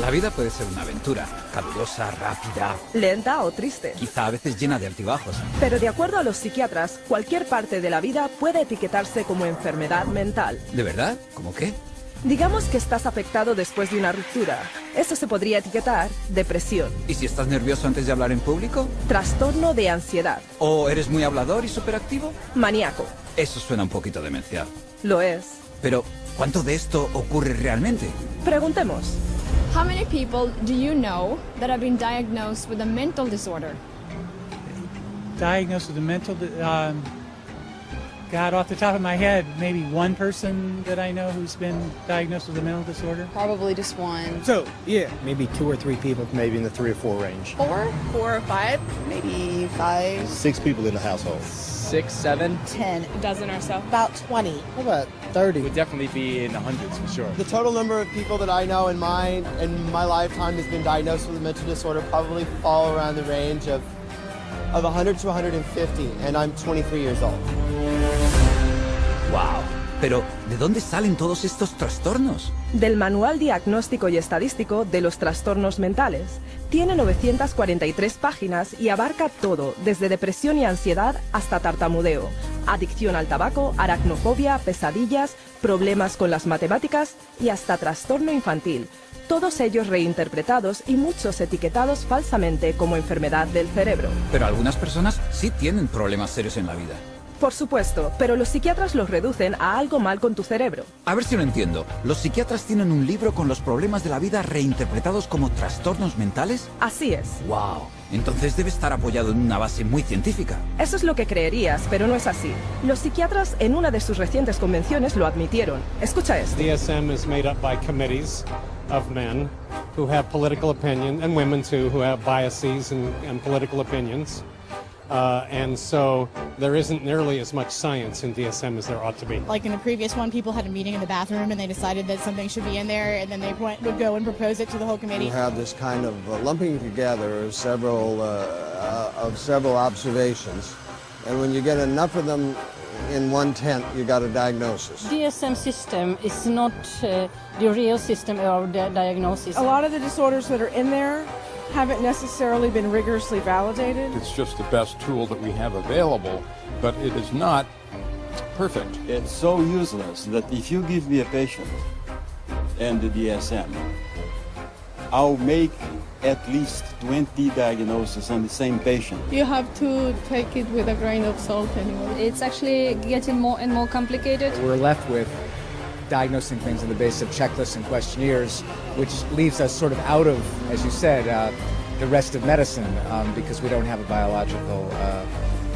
La vida puede ser una aventura, calurosa, rápida, lenta o triste. quizá a veces llena de altibajos. Pero de acuerdo a los psiquiatras, cualquier parte de la vida puede etiquetarse como enfermedad mental. ¿De verdad? ¿Cómo qué? Digamos que estás afectado después de una ruptura. Eso se podría etiquetar depresión, ¿Y si estás nervioso antes de hablar en público? trastorno de ansiedad, ¿O eres muy hablador y superactivo? maníaco. Eso suena un poquito demencial. Lo es. Pero, ¿cuánto de esto ocurre realmente? Preguntemos. How many people do you know that have been diagnosed with a mental disorder? Diagnosed with a mental, God, off the top of my head, maybe one person that I know who's been diagnosed with a mental disorder. Probably just one. So, yeah, maybe 2 or 3 people, maybe in the 3 or 4 range. 4 or 5, maybe 5. 6 people in the household. 6, 7. 10. A dozen or so. About 20. How about 30? Would definitely be in the hundreds for sure. The total number of people that I know in my lifetime has been diagnosed with a mental disorder probably fall around the range of 100 to 150, and I'm 23 years old. ¡Wow! Pero, ¿de dónde salen todos estos trastornos? Del Manual Diagnóstico y Estadístico de los Trastornos Mentales. Tiene 943 páginas y abarca todo, desde depresión y ansiedad hasta tartamudeo, adicción al tabaco, aracnofobia, pesadillas, problemas con las matemáticas y hasta trastorno infantil. Todos ellos reinterpretados y muchos etiquetados falsamente como enfermedad del cerebro. Pero algunas personas sí tienen problemas serios en la vida. Por supuesto, pero los psiquiatras los reducen a algo mal con tu cerebro. A ver si lo entiendo. ¿Los psiquiatras tienen un libro con los problemas de la vida reinterpretados como trastornos mentales? Así es. ¡Wow! Entonces debe estar apoyado en una base muy científica. Eso es lo que creerías, pero no es así. Los psiquiatras en una de sus recientes convenciones lo admitieron. Escucha esto. DSM is made up by committees of men who have political opinion, and women too, who have biases and political opinions. And so there isn't nearly as much science in DSM as there ought to be. Like in the previous one, people had a meeting in the bathroom and they decided that something should be in there, and then they would go and propose it to the whole committee. You have this kind of lumping together of several observations, and when you get enough of them in one tent, you got a diagnosis. DSM system is not the real system of diagnosis. A lot of the disorders that are in there haven't necessarily been rigorously validated. It's just the best tool that we have available, but it is not perfect. It's so useless that if you give me a patient and the DSM, I'll make at least 20 diagnoses on the same patient. You have to take it with a grain of salt anyway. It's actually getting more and more complicated. We're left with diagnosing things on the basis of checklists and questionnaires, which leaves us sort of out of, as you said, the rest of medicine because we don't have a biological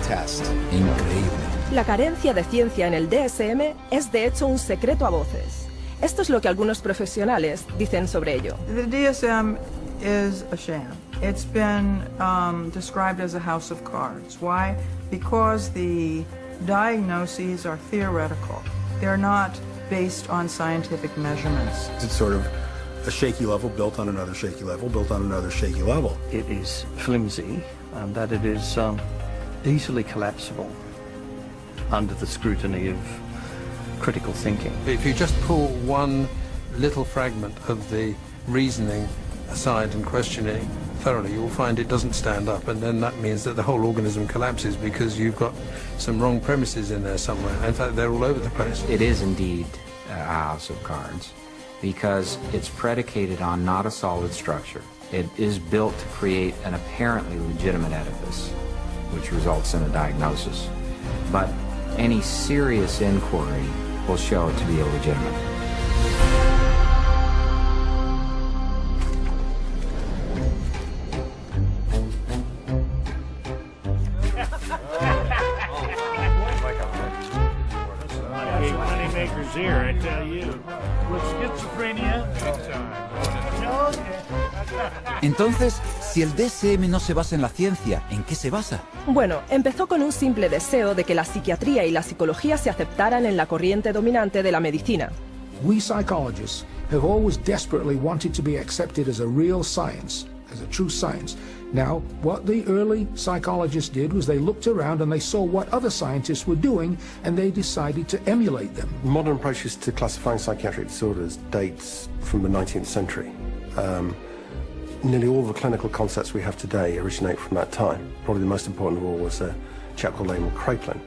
test. Increíble. La carencia de ciencia en el DSM es de hecho un secreto a voces. Esto es lo que algunos profesionales dicen sobre ello. The DSM is a sham. It's been described as a house of cards. Why? Because the diagnoses are theoretical. They're not based on scientific measurements. It's sort of a shaky level built on another shaky level, built on another shaky level. It is flimsy and that it is easily collapsible under the scrutiny of critical thinking. If you just pull one little fragment of the reasoning aside and question it thoroughly, you'll find it doesn't stand up, and then that means that the whole organism collapses because you've got some wrong premises in there somewhere. In fact, they're all over the place. It is indeed a house of cards because it's predicated on not a solid structure. It is built to create an apparently legitimate edifice, which results in a diagnosis. But any serious inquiry will show it to be illegitimate. Here, I tell you. With schizophrenia. Entonces, si el DSM no se basa en la ciencia, ¿en qué se basa? Bueno, empezó con un simple deseo de que la psiquiatría y la psicología se aceptaran en la corriente dominante de la medicina. We psychologists have always desperately wanted to be accepted as a real science, as a true science. Now, what the early psychologists did was they looked around and they saw what other scientists were doing and they decided to emulate them. Modern approaches to classifying psychiatric disorders dates from the 19th century. Nearly all the clinical concepts we have today originate from that time. Probably the most important of all was a chap called Emil Kraepelin,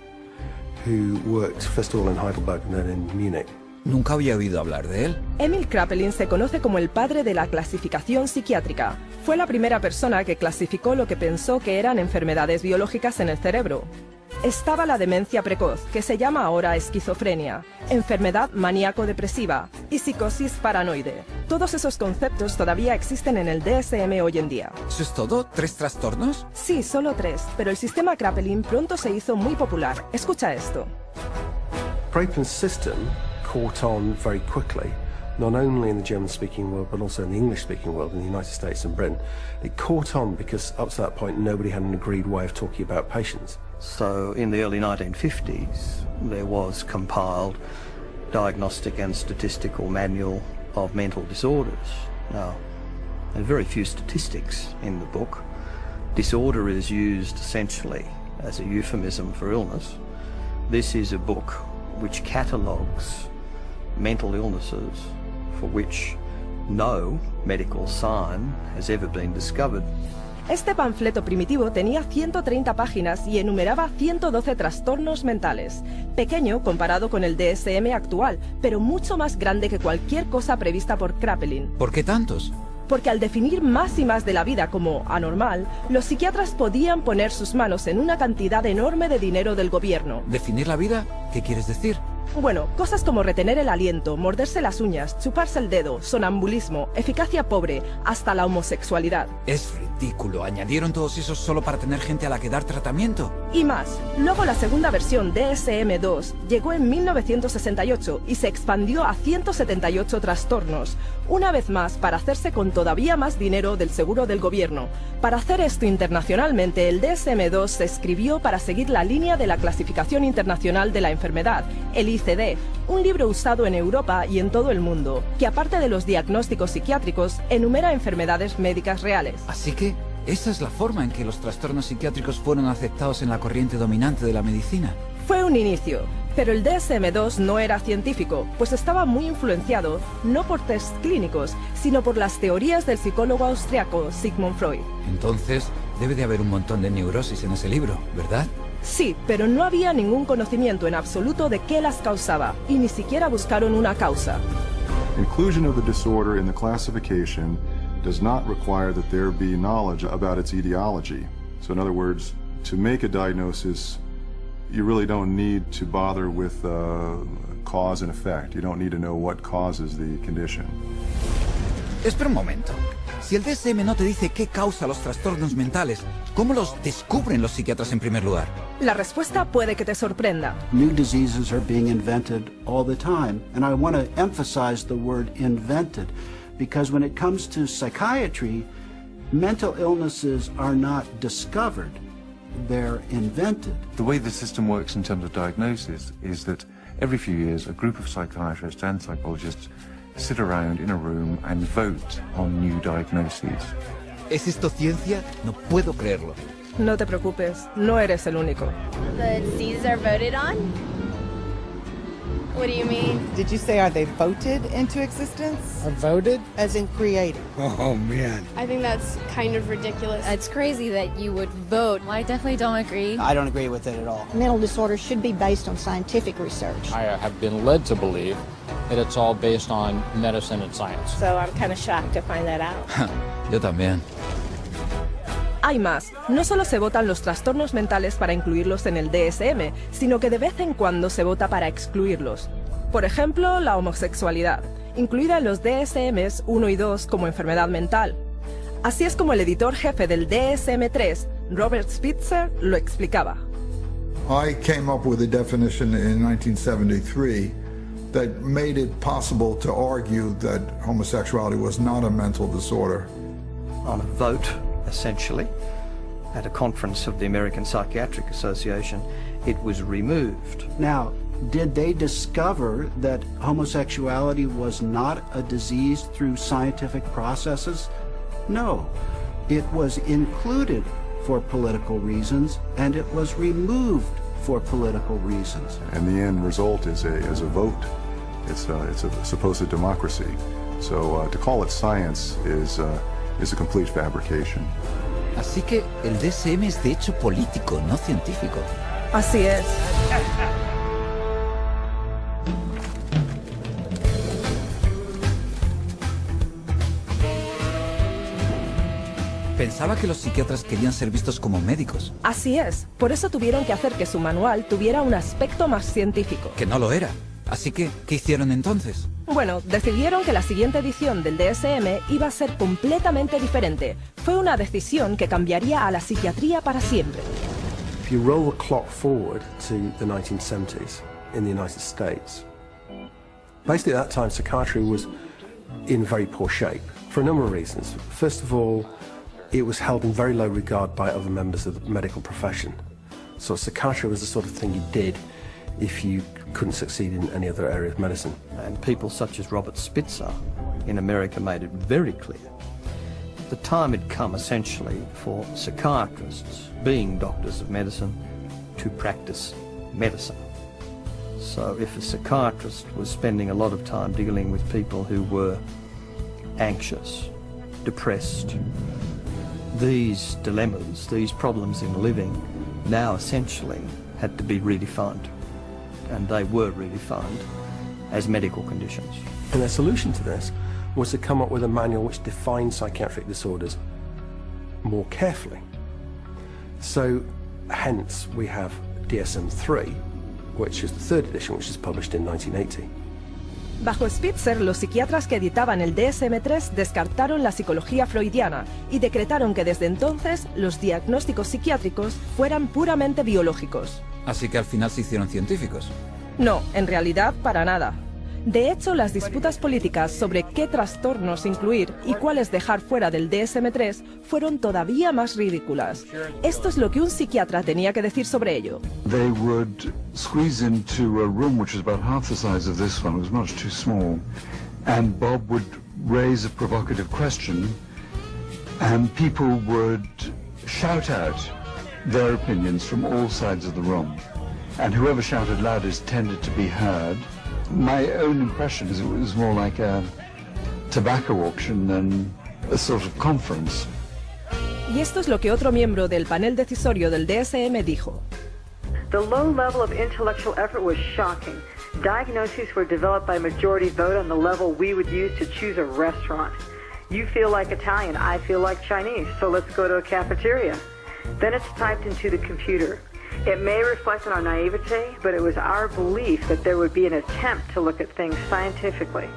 who worked first of all in Heidelberg and then in Munich. Nunca había oído hablar de él. Emil Kraepelin se conoce como el padre de la clasificación psiquiátrica. Fue la primera persona que clasificó lo que pensó que eran enfermedades biológicas en el cerebro. Estaba la demencia precoz, que se llama ahora esquizofrenia, enfermedad maníaco-depresiva y psicosis paranoide. Todos esos conceptos todavía existen en el DSM hoy en día. ¿Eso es todo? ¿3 trastornos? Sí, solo 3, pero el sistema Kraepelin pronto se hizo muy popular. Escucha esto. Kraepelin's system caught on very quickly, not only in the German-speaking world, but also in the English-speaking world, in the United States and Britain. It caught on because up to that point, nobody had an agreed way of talking about patients. So in the early 1950s, there was compiled Diagnostic and Statistical Manual of Mental Disorders. Now, there are very few statistics in the book. Disorder is used essentially as a euphemism for illness. This is a book which catalogues mental illnesses for which no medical sign has ever been discovered. Este panfleto primitivo tenía 130 páginas y enumeraba 112 trastornos mentales. Pequeño comparado con el DSM actual, pero mucho más grande que cualquier cosa prevista por Kraepelin. ¿Por qué tantos? Porque al definir más y más de la vida como anormal, los psiquiatras podían poner sus manos en una cantidad enorme de dinero del gobierno. ¿Definir la vida? ¿Qué quieres decir? Bueno, cosas como retener el aliento, morderse las uñas, chuparse el dedo, sonambulismo, eficacia pobre, hasta la homosexualidad. Es ridículo. ¿Añadieron todos esos solo para tener gente a la que dar tratamiento? Y más. Luego la segunda versión DSM-2 llegó en 1968 y se expandió a 178 trastornos. Una vez más, para hacerse con todavía más dinero del seguro del gobierno. Para hacer esto internacionalmente, el DSM-2 se escribió para seguir la línea de la Clasificación Internacional de la Enfermedad, el ICD, un libro usado en Europa y en todo el mundo, que aparte de los diagnósticos psiquiátricos, enumera enfermedades médicas reales. Así que, esa es la forma en que los trastornos psiquiátricos fueron aceptados en la corriente dominante de la medicina. Fue un inicio, pero el DSM-2 no era científico, pues estaba muy influenciado no por test clínicos, sino por las teorías del psicólogo austriaco Sigmund Freud. Entonces, debe de haber un montón de neurosis en ese libro, ¿verdad? Sí, pero no había ningún conocimiento en absoluto de qué las causaba, y ni siquiera buscaron una causa. Inclusion of the disorder in the classification does not require that there be knowledge about its etiology. So in other words, to make a diagnosis, you really don't need to bother with cause and effect. You don't need to know what causes the condition. Espera un momento. Si el DSM no te dice qué causa los trastornos mentales, ¿cómo los descubren los psiquiatras en primer lugar? La respuesta puede que te sorprenda. New diseases are being invented all the time, and I want to emphasize the word invented, because when it comes to psychiatry, mental illnesses are not discovered, they're invented. The way the system works in terms of diagnosis is that every few years a group of psychiatrists and psychologists sit around in a room and vote on new diagnoses. ¿Es esto ciencia? No puedo creerlo. No te preocupes, no eres el único. The diseases are voted on? What do you mean? Did you say are they voted into existence? Are voted? As in created. Oh, man. I think that's kind of ridiculous. It's crazy that you would vote. I definitely don't agree. I don't agree with it at all. Mental disorders should be based on scientific research. I have been led to believe that it's all based on medicine and science. So I'm kind of shocked to find that out. Yo también. Hay más, no solo se votan los trastornos mentales para incluirlos en el DSM, sino que de vez en cuando se vota para excluirlos. Por ejemplo, la homosexualidad, incluida en los DSMs 1 y 2 como enfermedad mental. Así es como el editor jefe del DSM-3, Robert Spitzer, lo explicaba. I came up with a definition in 1973 that made it possible to argue that homosexuality was not a mental disorder. On a vote, essentially, at a conference of the American Psychiatric Association, it was removed. Now, did they discover that homosexuality was not a disease through scientific processes? No. It was included for political reasons, and it was removed for political reasons. And the end result is a vote. It's a supposed democracy. So to call it science is a complete fabrication. Así que el DSM es de hecho político, no científico. Así es. Pensaba que los psiquiatras querían ser vistos como médicos. Así es. Por eso tuvieron que hacer que su manual tuviera un aspecto más científico. Que no lo era. Así que, ¿qué hicieron entonces? Bueno, decidieron que la siguiente edición del DSM iba a ser completamente diferente. Fue una decisión que cambiaría a la psiquiatría para siempre. If you roll the clock forward to the 1970s in the United States, basically at that time psychiatry was in very poor shape for a number of reasons. First of all, it was held in very low regard by other members of the medical profession. So psychiatry was the sort of thing you did if you couldn't succeed in any other area of medicine. And people such as Robert Spitzer in America made it very clear. The time had come essentially for psychiatrists, being doctors of medicine, to practice medicine. So if a psychiatrist was spending a lot of time dealing with people who were anxious, depressed, these dilemmas, these problems in living now essentially had to be redefined, and they were redefined as medical conditions. And their solution to this was to come up with a manual which defined psychiatric disorders more carefully. So hence we have DSM-3, which is the third edition, which is published in 1980. Bajo Spitzer, los psiquiatras que editaban el DSM-3 descartaron la psicología freudiana y decretaron que desde entonces los diagnósticos psiquiátricos fueran puramente biológicos. Así que al final se hicieron científicos. No, en realidad para nada. De hecho, las disputas políticas sobre qué trastornos incluir y cuáles dejar fuera del DSM-3 fueron todavía más ridículas. Esto es lo que un psiquiatra tenía que decir sobre ello. They would squeeze into a room which was about half the size of this one. It was much too small. And Bob would raise a provocative question, and people would shout out their opinions from all sides of the room. And whoever shouted loudest tended to be heard. My own impression is it was more like a tobacco auction than a sort of conference. Y esto es lo que otro miembro del panel decisorio del DSM dijo. The low level of intellectual effort was shocking. Diagnoses were developed by majority vote on the level we would use to choose a restaurant. You feel like Italian, I feel like Chinese, so let's go to a cafeteria. Then it's typed into the computer. It may reflect on our naivete, but it was our belief that there would be an attempt to look at things scientifically.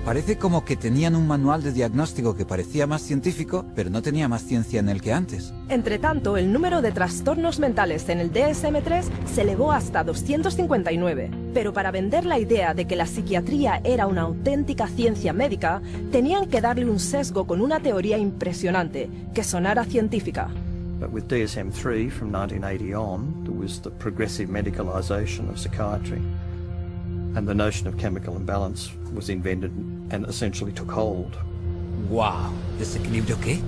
Parece como que tenían un manual de diagnóstico que parecía más científico, pero no tenía más ciencia en él que antes. Entre tanto, el número de trastornos mentales en el DSM-3 se elevó hasta 259. Pero para vender la idea de que la psiquiatría era una auténtica ciencia médica, tenían que darle un sesgo con una teoría impresionante, que sonara científica. But with DSM-3 from 1980 on, there was the progressive medicalisation of psychiatry. And the notion of chemical imbalance was invented and essentially took hold. ¡Wow! ¿Desequilibrio qué?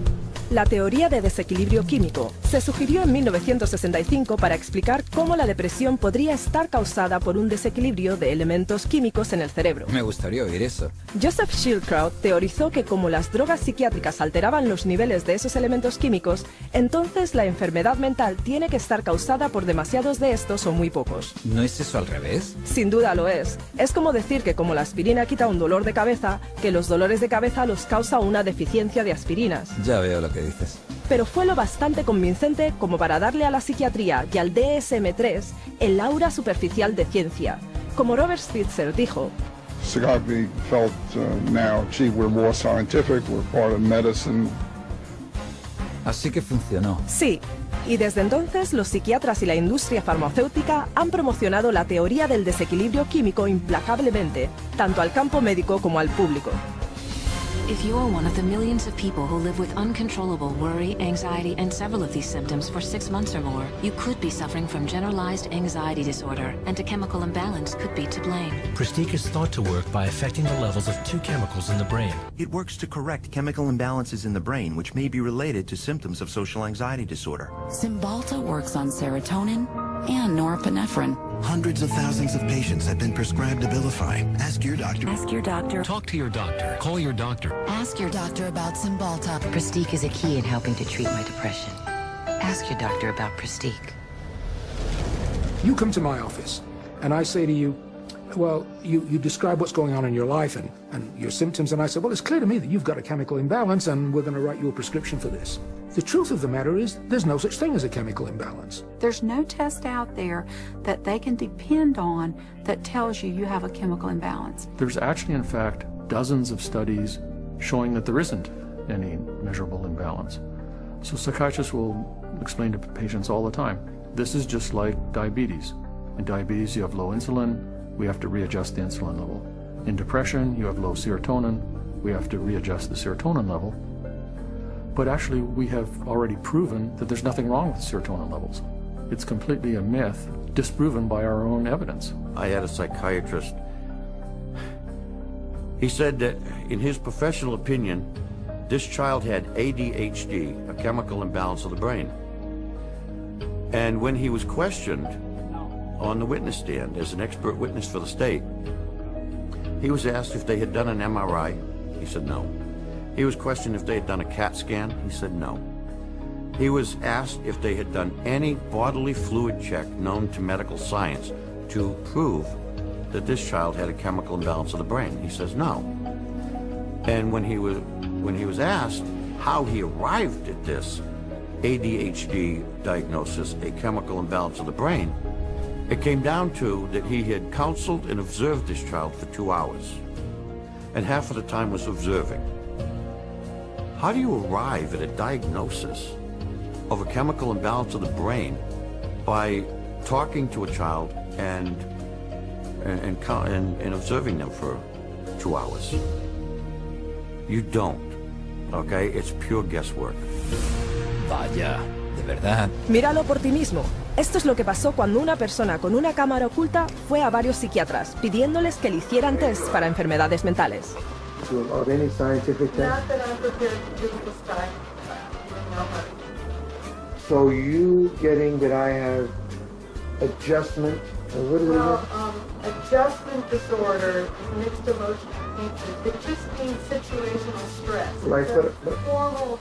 La teoría de desequilibrio químico se sugirió en 1965 para explicar cómo la depresión podría estar causada por un desequilibrio de elementos químicos en el cerebro. Me gustaría oír eso. Joseph Schildkraut teorizó que como las drogas psiquiátricas alteraban los niveles de esos elementos químicos, entonces la enfermedad mental tiene que estar causada por demasiados de estos o muy pocos. ¿No es eso al revés? Sin duda lo es. Es como decir que como la aspirina quita un dolor de cabeza, que los dolores de cabeza los causa una deficiencia de aspirinas. Ya veo lo que dices. Pero fue lo bastante convincente como para darle a la psiquiatría y al DSM-3 el aura superficial de ciencia. Como Robert Spitzer dijo, Psychiatry felt now, gee, we're more scientific, we're part of medicine. Así que funcionó. Sí, y desde entonces los psiquiatras y la industria farmacéutica han promocionado la teoría del desequilibrio químico implacablemente, tanto al campo médico como al público. If you're one of the millions of people who live with uncontrollable worry, anxiety, and several of these symptoms for 6 months or more, you could be suffering from generalized anxiety disorder, and a chemical imbalance could be to blame. Pristiq is thought to work by affecting the levels of 2 chemicals in the brain. It works to correct chemical imbalances in the brain, which may be related to symptoms of social anxiety disorder. Cymbalta works on serotonin, and norepinephrine. Hundreds of thousands of patients have been prescribed Abilify. Ask your doctor. Ask your doctor. Talk to your doctor. Call your doctor. Ask your doctor about Cymbalta. Pristiq is a key in helping to treat my depression. Ask your doctor about Pristiq. You come to my office, and I say to you, well, you describe what's going on in your life and your symptoms, and I say, well, it's clear to me that you've got a chemical imbalance, and we're going to write you a prescription for this. The truth of the matter is, there's no such thing as a chemical imbalance. There's no test out there that they can depend on that tells you you have a chemical imbalance. There's actually, in fact, dozens of studies showing that there isn't any measurable imbalance. So psychiatrists will explain to patients all the time, this is just like diabetes. In diabetes, you have low insulin, we have to readjust the insulin level. In depression, you have low serotonin, we have to readjust the serotonin level. But actually, we have already proven that there's nothing wrong with serotonin levels. It's completely a myth, disproven by our own evidence. I had a psychiatrist. He said that, in his professional opinion, this child had ADHD, a chemical imbalance of the brain. And when he was questioned on the witness stand as an expert witness for the state, he was asked if they had done an MRI. He said no. He was questioned if they had done a CAT scan. He said no. He was asked if they had done any bodily fluid check known to medical science to prove that this child had a chemical imbalance of the brain. He says no. And when he was asked how he arrived at this ADHD diagnosis, a chemical imbalance of the brain, it came down to that he had counseled and observed this child for 2 hours, and half of the time was observing. How do you arrive at a diagnosis of a chemical imbalance of the brain by talking to a child and observing them for 2 hours? You don't, okay? It's pure guesswork. Vaya, de verdad. Míralo por ti mismo. Esto es lo que pasó cuando una persona con una cámara oculta fue a varios psiquiatras pidiéndoles que le hicieran test para enfermedades mentales. Of any scientific test? Not that I'm prepared to do this time. So you getting that I have adjustment, what is it? Adjustment disorder, mixed emotional thinking. It just means situational stress. Right, it's a formal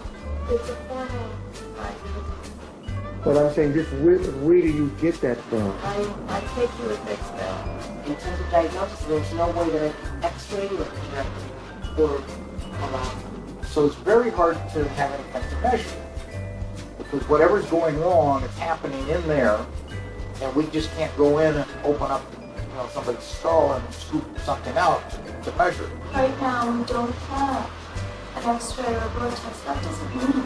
diagnosis. But I'm saying, just where do you get that from? I take you at face value. In terms of diagnosis, there's no way that I can x-ray or project or so it's very hard to have any kind of measure. Because whatever's going wrong, it's happening in there, and we just can't go in and open up somebody's skull and scoop something out to measure. Right now, we don't have an X-ray or a blood test. That doesn't mean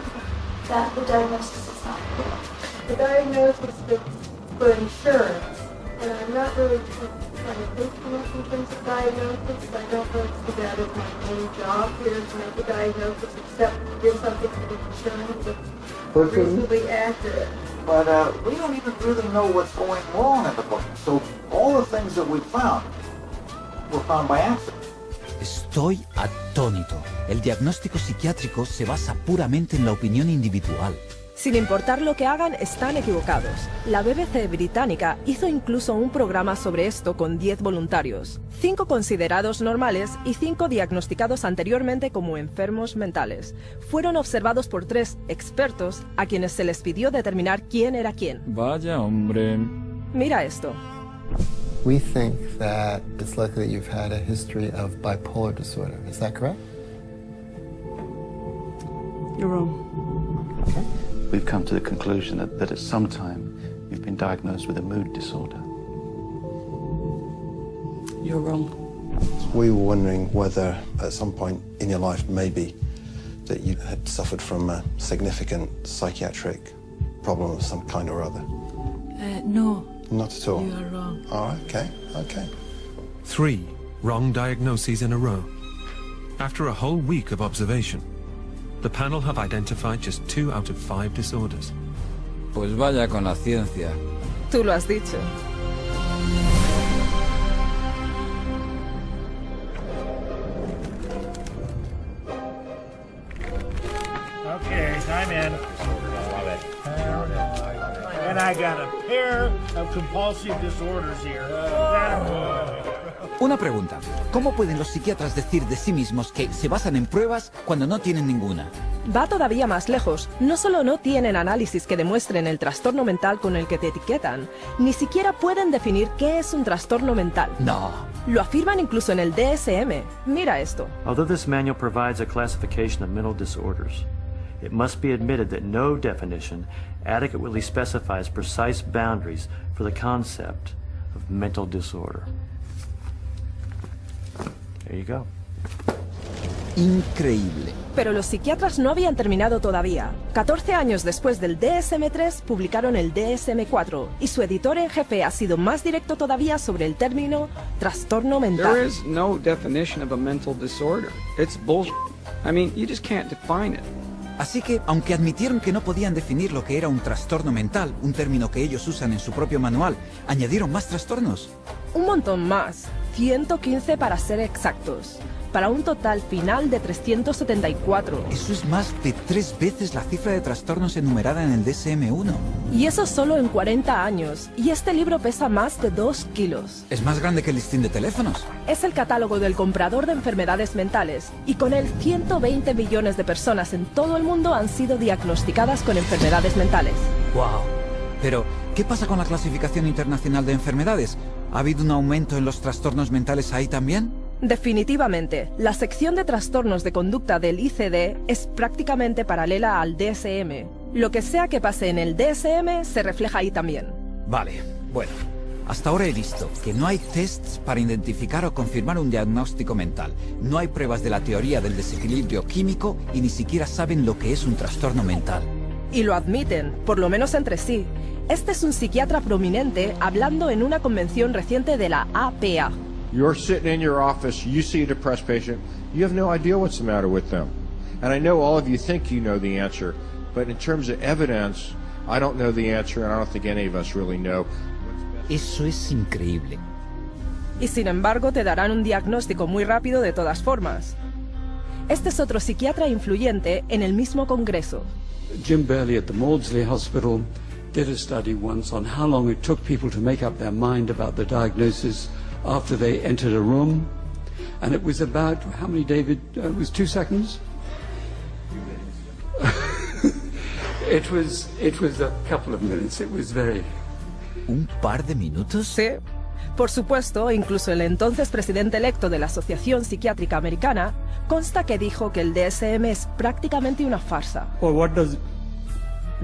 that the diagnosis is not clear. The diagnosis is for insurance, and I'm not really trying to think too much in terms of diagnosis. I don't really see that as my main job here to make a diagnosis, except to give something to the insurance that's reasonably accurate. But we don't even really know what's going wrong in the brain. So all the things that we found were found by accident. Estoy atónito. El diagnóstico psiquiátrico se basa puramente en la opinión individual. Sin importar lo que hagan, están equivocados. La BBC británica hizo incluso un programa sobre esto con 10 voluntarios, 5 considerados normales y 5 diagnosticados anteriormente como enfermos mentales. Fueron observados por 3 expertos a quienes se les pidió determinar quién era quién. Vaya hombre. Mira esto. We think that it's likely that you've had a history of bipolar disorder. Is that correct? You're wrong. Okay. We've come to the conclusion that at some time you've been diagnosed with a mood disorder. You're wrong. We were wondering whether at some point in your life maybe that you had suffered from a significant psychiatric problem of some kind or other. No. Not at all? You are wrong. All right, okay. 3 wrong diagnoses in a row. After a whole week of observation, the panel have identified just 2 out of 5 disorders. Pues vaya con la ciencia. Tú lo has dicho. Okay, time in. And I got a pair of compulsive disorders here. Una pregunta. ¿Cómo pueden los psiquiatras decir de sí mismos que se basan en pruebas cuando no tienen ninguna? Va todavía más lejos. No solo no tienen análisis que demuestren el trastorno mental con el que te etiquetan, ni siquiera pueden definir qué es un trastorno mental. No. Lo afirman incluso en el DSM. Mira esto. Although this manual provides a classification of mental disorders, it must be admitted that no definition adequately specifies precise boundaries for the concept of mental disorder. There you go. Increíble. Pero los psiquiatras no habían terminado todavía. 14 años después del DSM-3 publicaron el DSM-4 y su editor en jefe ha sido más directo todavía sobre el término trastorno mental. There is no definition of a mental disorder. It's bullshit. I mean, you just can't define it. Así que, aunque admitieron que no podían definir lo que era un trastorno mental, un término que ellos usan en su propio manual, añadieron más trastornos. Un montón más, 115 para ser exactos, para un total final de 374. Eso es más de 3 veces la cifra de trastornos enumerada en el DSM-1. Y eso solo en 40 años, y este libro pesa más de 2 kilos. Es más grande que el listín de teléfonos. Es el catálogo del comprador de enfermedades mentales, y con él 120 millones de personas en todo el mundo han sido diagnosticadas con enfermedades mentales. ¡Wow! Pero, ¿qué pasa con la clasificación internacional de enfermedades? ¿Ha habido un aumento en los trastornos mentales ahí también? Definitivamente, la sección de trastornos de conducta del ICD es prácticamente paralela al DSM. Lo que sea que pase en el DSM se refleja ahí también. Vale, bueno. Hasta ahora he visto que no hay tests para identificar o confirmar un diagnóstico mental. No hay pruebas de la teoría del desequilibrio químico y ni siquiera saben lo que es un trastorno mental. Y lo admiten, por lo menos entre sí. Este es un psiquiatra prominente hablando en una convención reciente de la APA. You're sitting in your office, you see a depressed patient, you have no idea what's the matter with them. And I know all of you think you know the answer, but in terms of evidence, I don't know the answer, and I don't think any of us really know. Eso es increíble. Y sin embargo te darán un diagnóstico muy rápido de todas formas. Este es otro psiquiatra influyente en el mismo congreso. Jim Burley at the Maudsley Hospital did a study once on how long it took people to make up their mind about the diagnosis after they entered a room, and it was about, how many, David? It was 2 seconds? It was a couple of minutes. It was very... ¿Un par de minutos? Sí. Por supuesto, incluso el entonces presidente electo de la Asociación Psiquiátrica Americana consta que dijo que el DSM es prácticamente una farsa. Well, what does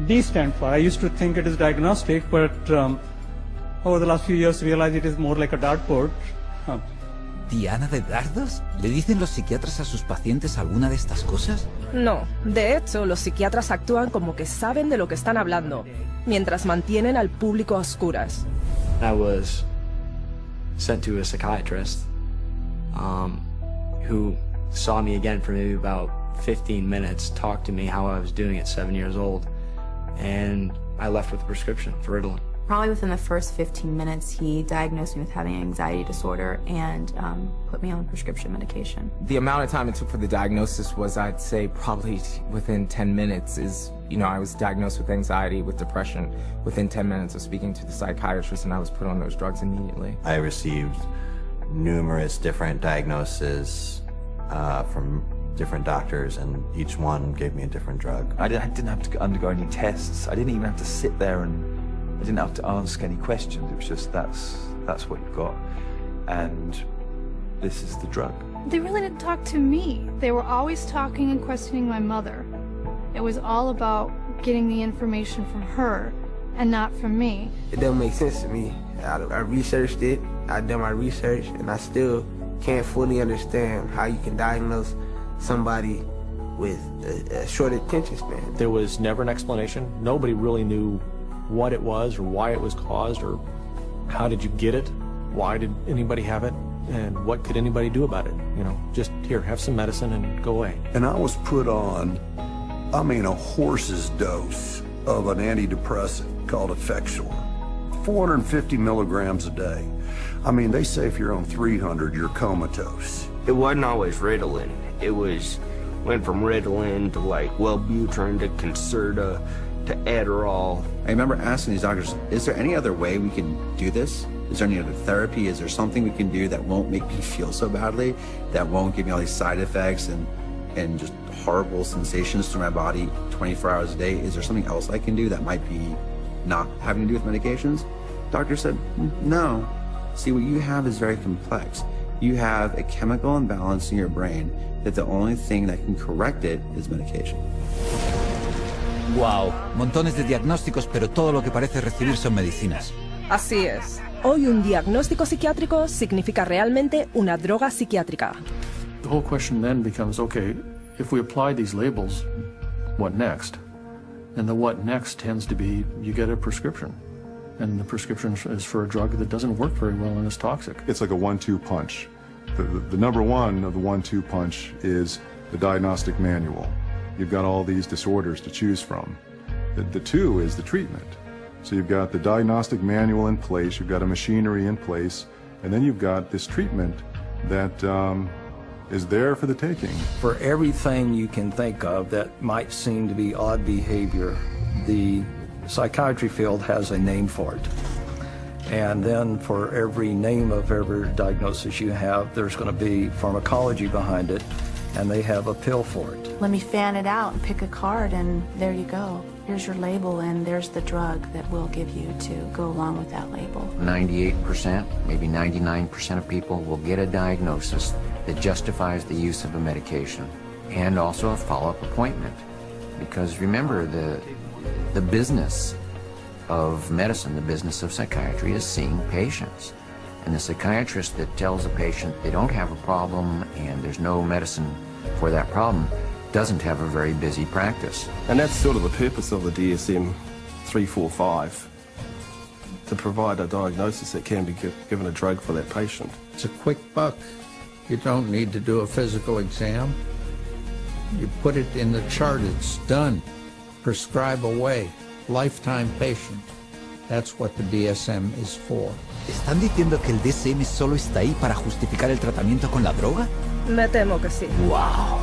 D stand for? I used to think it is diagnostic, but over the last few years realized it is more like a dartboard. ¿Diana de dardos? ¿Le dicen los psiquiatras a sus pacientes alguna de estas cosas? No, de hecho, los psiquiatras actúan como que saben de lo que están hablando, mientras mantienen al público a oscuras. I was sent to a psychiatrist who saw me again for maybe about 15 minutes, talked to me how I was doing at 7 years old, and I left with a prescription for Ritalin. Probably within the first 15 minutes, he diagnosed me with having an anxiety disorder and put me on prescription medication. The amount of time it took for the diagnosis was, I'd say, probably within 10 minutes is, I was diagnosed with anxiety, with depression, within 10 minutes of speaking to the psychiatrist, and I was put on those drugs immediately. I received numerous different diagnoses from different doctors, and each one gave me a different drug. I didn't have to undergo any tests. I didn't even have to sit there and I didn't have to ask any questions. It was just that's what you've got, and this is the drug. They really didn't talk to me. They were always talking and questioning my mother. It was all about getting the information from her and not from me. It doesn't make sense to me. I researched it, I done my research, and I still can't fully understand how you can diagnose somebody with a short attention span. There was never an explanation. Nobody really knew what it was or why it was caused or how did you get it, why did anybody have it, and what could anybody do about it. Just here, have some medicine and go away. And I was put on, a horse's dose of an antidepressant called Effexor, 450 milligrams a day. They say if you're on 300, you're comatose. It wasn't always Ritalin. It went from Ritalin to Wellbutrin to Concerta to Adderall. I remember asking these doctors, is there any other way we can do this? Is there any other therapy? Is there something we can do that won't make me feel so badly, that won't give me all these side effects and just horrible sensations through my body 24 hours a day? Is there something else I can do that might be not having to do with medications? Doctor said, no. See, what you have is very complex. You have a chemical imbalance in your brain that the only thing that can correct it is medication. Wow, montones de diagnósticos, pero todo lo que parece recibir son medicinas. Así es. Hoy un diagnóstico psiquiátrico significa realmente una droga psiquiátrica. The whole question then becomes, okay, if we apply these labels, what next? And the what next tends to be, you get a prescription. And the prescription is for a drug that doesn't work very well and is toxic. It's like a 1-2 punch. The number one of the 1-2 punch is the diagnostic manual. You've got all these disorders to choose from. The two is the treatment. So you've got the diagnostic manual in place, you've got a machinery in place, and then you've got this treatment that is there for the taking. For everything you can think of that might seem to be odd behavior, the psychiatry field has a name for it. And then for every name of every diagnosis you have, there's going to be pharmacology behind it, and they have a pill for it. Let me fan it out and pick a card, and there you go. Here's your label, and there's the drug that we'll give you to go along with that label. 98%, maybe 99% of people will get a diagnosis that justifies the use of a medication and also a follow-up appointment. Because remember, the business of medicine, the business of psychiatry, is seeing patients. And the psychiatrist that tells a patient they don't have a problem and there's no medicine for that problem doesn't have a very busy practice. And that's sort of the purpose of the DSM-345, to provide a diagnosis that can be given a drug for that patient. It's a quick buck. You don't need to do a physical exam. You put it in the chart, it's done. Prescribe away. Lifetime patient. That's what the DSM is for. ¿Están diciendo que el DSM solo está ahí para justificar el tratamiento con la droga? Me temo que sí. ¡Wow!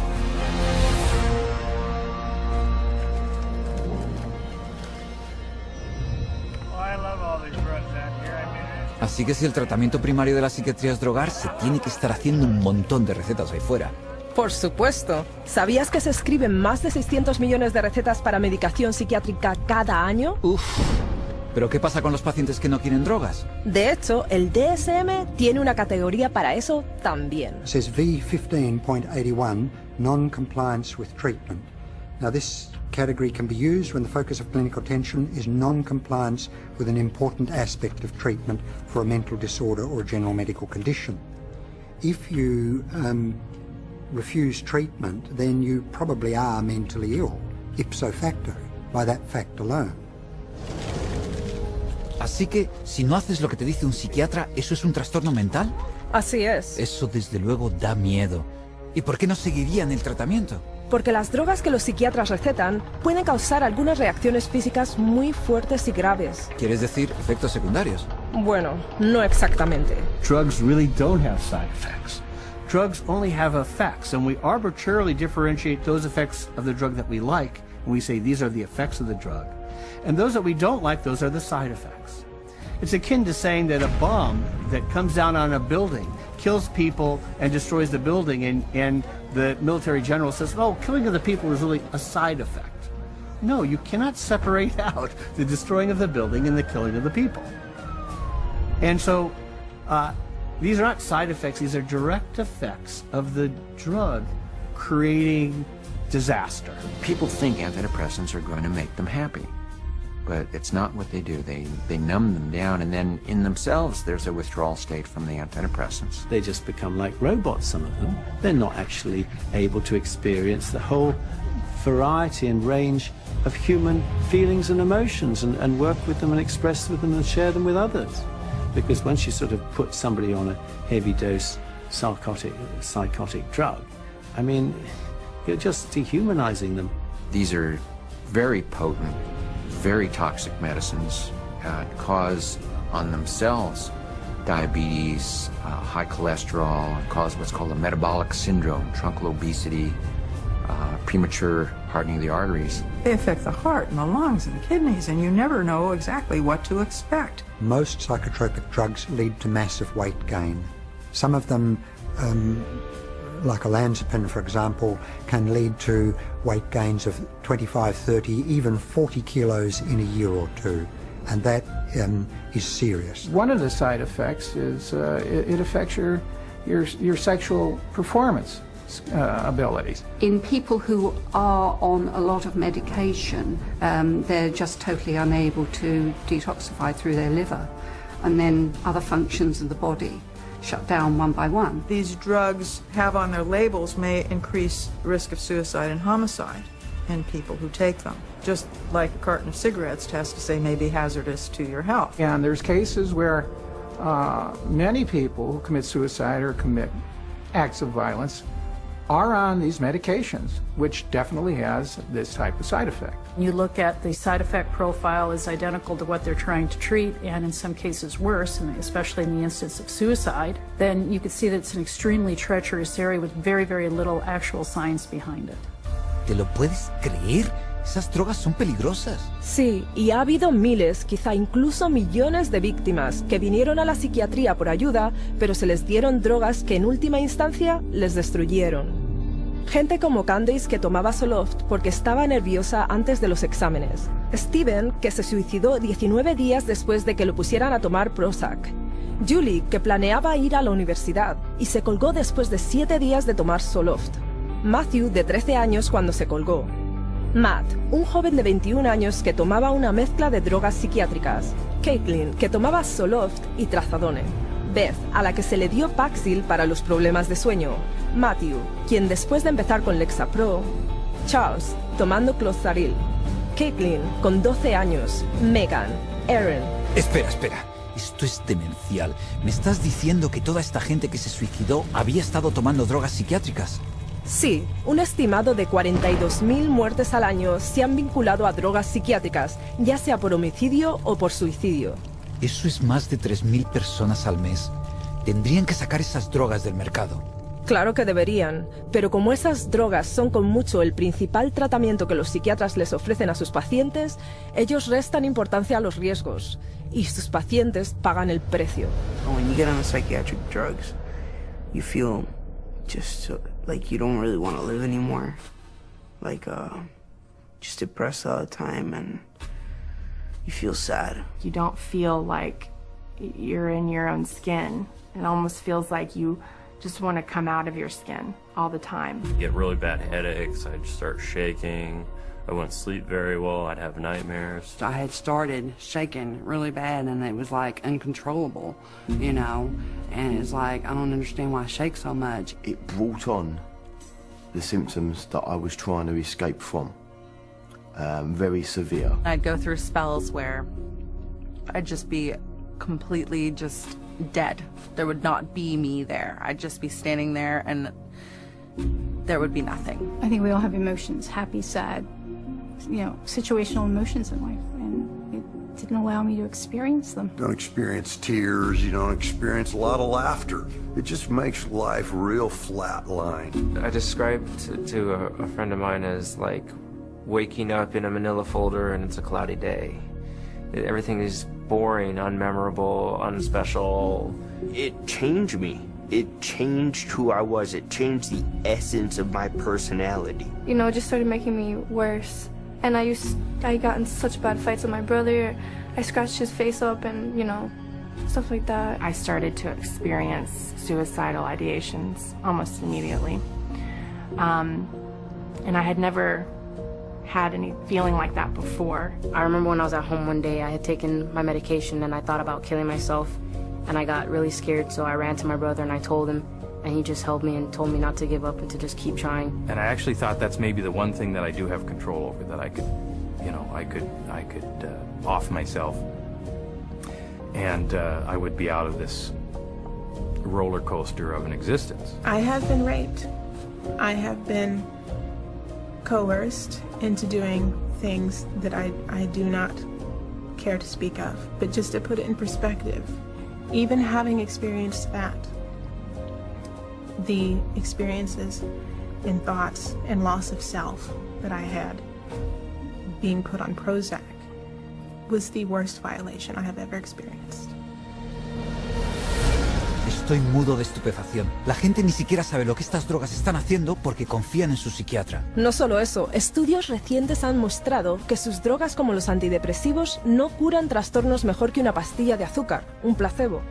Así que si el tratamiento primario de la psiquiatría es drogar, se tiene que estar haciendo un montón de recetas ahí fuera. Por supuesto. ¿Sabías que se escriben más de 600 millones de recetas para medicación psiquiátrica cada año? Uf. ¿Pero qué pasa con los pacientes que no quieren drogas? De hecho, el DSM tiene una categoría para eso también. It says V15.81, non-compliance with treatment. Now this category can be used when the focus of clinical attention is non-compliance with an important aspect of treatment for a mental disorder or a general medical condition. If you refuse treatment, then you probably are mentally ill, ipso facto, by that fact alone. Así que, si no haces lo que te dice un psiquiatra, ¿eso es un trastorno mental? Así es. Eso desde luego da miedo. ¿Y por qué no seguirían el tratamiento? Porque las drogas que los psiquiatras recetan pueden causar algunas reacciones físicas muy fuertes y graves. ¿Quieres decir efectos secundarios? Bueno, no exactamente. Drugs really don't have side effects. Drugs only have effects, and we arbitrarily differentiate those effects of the drug that we like, and we say these are the effects of the drug. And those that we don't like, those are the side effects. It's akin to saying that a bomb that comes down on a building kills people and destroys the building, and the military general says, oh, killing of the people is really a side effect. No, you cannot separate out the destroying of the building and the killing of the people. And so these are not side effects, these are direct effects of the drug creating disaster. People think antidepressants are going to make them happy, but it's not what they do. They numb them down, and then in themselves there's a withdrawal state from the antidepressants. They just become like robots, some of them. They're not actually able to experience the whole variety and range of human feelings and emotions and work with them and express with them and share them with others. Because once you sort of put somebody on a heavy dose psychotic drug, I mean, you're just dehumanizing them. These are very potent, very toxic medicines, cause on themselves diabetes, high cholesterol, cause what's called a metabolic syndrome, truncal obesity, premature hardening of the arteries. They affect the heart and the lungs and the kidneys, and you never know exactly what to expect. Most psychotropic drugs lead to massive weight gain. Some of them, like olanzapine, for example, can lead to weight gains of 25, 30, even 40 kilos in a year or two, and that is serious. One of the side effects is it affects your sexual performance abilities. In people who are on a lot of medication, they're just totally unable to detoxify through their liver, and then other functions of the body shut down one by one. These drugs have on their labels may increase risk of suicide and homicide in people who take them, just like a carton of cigarettes tests to say may be hazardous to your health. And there's cases where many people who commit suicide or commit acts of violence are on these medications, which definitely has this type of side effect. You look at the side effect profile is identical to what they're trying to treat, and in some cases worse, and especially in the instance of suicide, then you can see that it's an extremely treacherous area with very, very little actual science behind it. ¿Te lo puedes creer? Esas drogas son peligrosas. Sí, y ha habido miles, quizá incluso millones de víctimas que vinieron a la psiquiatría por ayuda, pero se les dieron drogas que en última instancia les destruyeron. Gente como Candace, que tomaba Zoloft porque estaba nerviosa antes de los exámenes. Steven, que se suicidó 19 días después de que lo pusieran a tomar Prozac. Julie, que planeaba ir a la universidad y se colgó después de 7 días de tomar Zoloft. Matthew, de 13 años, cuando se colgó. Matt, un joven de 21 años que tomaba una mezcla de drogas psiquiátricas. Caitlin, que tomaba Zoloft y Trazadone. Beth, a la que se le dio Paxil para los problemas de sueño. Matthew, quien después de empezar con Lexapro. Charles, tomando Clozaril. Caitlin, con 12 años. Megan. Aaron. Espera. Esto es demencial. ¿Me estás diciendo que toda esta gente que se suicidó había estado tomando drogas psiquiátricas? Sí, un estimado de 42.000 muertes al año se han vinculado a drogas psiquiátricas, ya sea por homicidio o por suicidio. Eso es más de 3.000 personas al mes. Tendrían que sacar esas drogas del mercado. Claro que deberían, pero como esas drogas son con mucho el principal tratamiento que los psiquiatras les ofrecen a sus pacientes, ellos restan importancia a los riesgos, y sus pacientes pagan el precio. When you get on the psychiatric drugs, you feel just like you don't really want to live anymore, like just depressed all the time, and you feel sad. You don't feel like you're in your own skin. It almost feels like you just want to come out of your skin all the time. Get really bad headaches, I'd start shaking, I wouldn't sleep very well, I'd have nightmares. I had started shaking really bad, and it was like uncontrollable, you know, and it's like, I don't understand why I shake so much. It brought on the symptoms that I was trying to escape from, very severe. I'd go through spells where I'd just be completely just dead. There would not be me there. I'd just be standing there and there would be nothing. I think we all have emotions, happy, sad, you know, situational emotions in life, and it didn't allow me to experience them. You don't experience tears, you don't experience a lot of laughter. It just makes life real flat line. I described to a friend of mine as like waking up in a manila folder and it's a cloudy day. Everything is boring, unmemorable, unspecial. It changed me. It changed who I was. It changed the essence of my personality. You know, it just started making me worse. And I got in such bad fights with my brother. I scratched his face up and, you know, stuff like that. I started to experience suicidal ideations almost immediately. And I had never had any feeling like that before. I remember when I was at home one day, I had taken my medication and I thought about killing myself, and I got really scared, so I ran to my brother and I told him, and he just held me and told me not to give up and to just keep trying. And I actually thought that's maybe the one thing that I do have control over, that I could, you know, I could off myself, and I would be out of this roller coaster of an existence. I have been raped. I have been coerced into doing things that I do not care to speak of. But just to put it in perspective, even having experienced that, the experiences in thoughts and loss of self that I had, being put on Prozac was the worst violation I have ever experienced. Estoy mudo de estupefacción. La gente ni siquiera sabe lo que estas drogas están haciendo porque confían en su psiquiatra. No solo eso, estudios recientes han mostrado que sus drogas como los antidepresivos no curan trastornos mejor que una pastilla de azúcar, un placebo.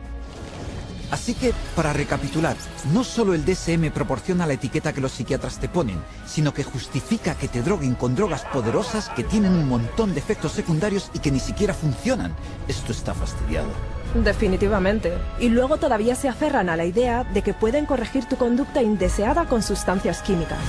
Así que, para recapitular, no solo el DSM proporciona la etiqueta que los psiquiatras te ponen, sino que justifica que te droguen con drogas poderosas que tienen un montón de efectos secundarios y que ni siquiera funcionan. Esto está fastidiado. Definitivamente. Y luego todavía se aferran a la idea de que pueden corregir tu conducta indeseada con sustancias químicas.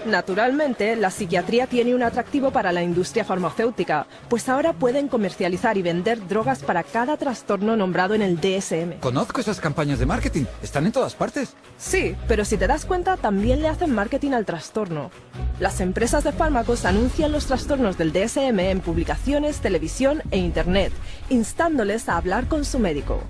Naturalmente, la psiquiatría tiene un atractivo para la industria farmacéutica, pues ahora pueden comercializar y vender drogas para cada trastorno nombrado en el DSM. Conozco esas campañas de marketing, están en todas partes. Sí, pero si te das cuenta, también le hacen marketing al trastorno. Las empresas de fármacos anuncian los trastornos del DSM en publicaciones, televisión e internet, instándoles a hablar con su médico.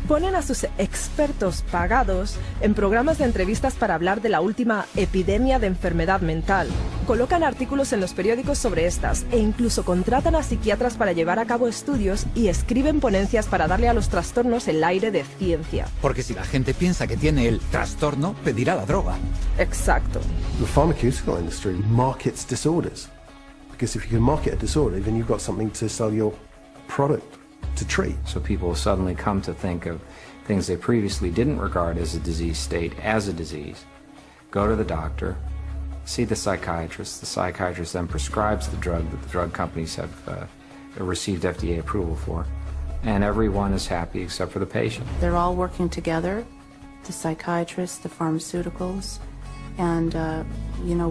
Ponen a sus expertos pagados en programas de entrevistas para hablar de la última epidemia de enfermedad mental. Colocan artículos en los periódicos sobre estas e incluso contratan a psiquiatras para llevar a cabo estudios y escriben ponencias para darle a los trastornos el aire de ciencia. Porque si la gente piensa que tiene el trastorno, pedirá la droga. Exacto. The pharmaceutical industry markets disorders. Because if you can market a disorder, then you've got something to sell your product to treat. So people will suddenly come to think of things they previously didn't regard as a disease state as a disease. Go to the doctor, see the psychiatrist then prescribes the drug that the drug companies have received FDA approval for, and everyone is happy except for the patient. They're all working together, the psychiatrists, the pharmaceuticals, and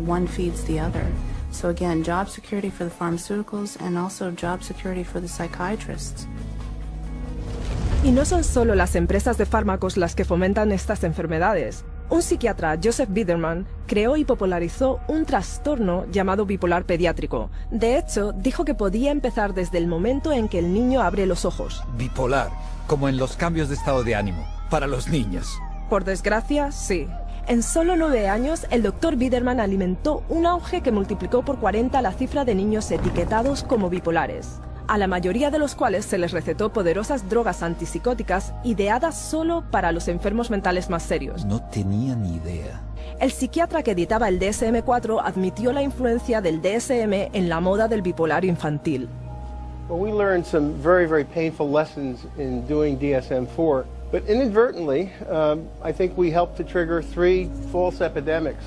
one feeds the other. So again, job security for the pharmaceuticals and also job security for the psychiatrists. Y no son solo las empresas de fármacos las que fomentan estas enfermedades. Un psiquiatra, Joseph Biederman, creó y popularizó un trastorno llamado bipolar pediátrico. De hecho, dijo que podía empezar desde el momento en que el niño abre los ojos. Bipolar, como en los cambios de estado de ánimo, para los niños. Por desgracia, sí. En solo 9 años, el Dr. Biederman alimentó un auge que multiplicó por 40 la cifra de niños etiquetados como bipolares, a la mayoría de los cuales se les recetó poderosas drogas antipsicóticas ideadas solo para los enfermos mentales más serios. No tenía ni idea. El psiquiatra que editaba el DSM-4 admitió la influencia del DSM en la moda del bipolar infantil. Well, we learned some very, very painful lessons in doing DSM-4, but inadvertently, I think we helped to trigger 3 false epidemics.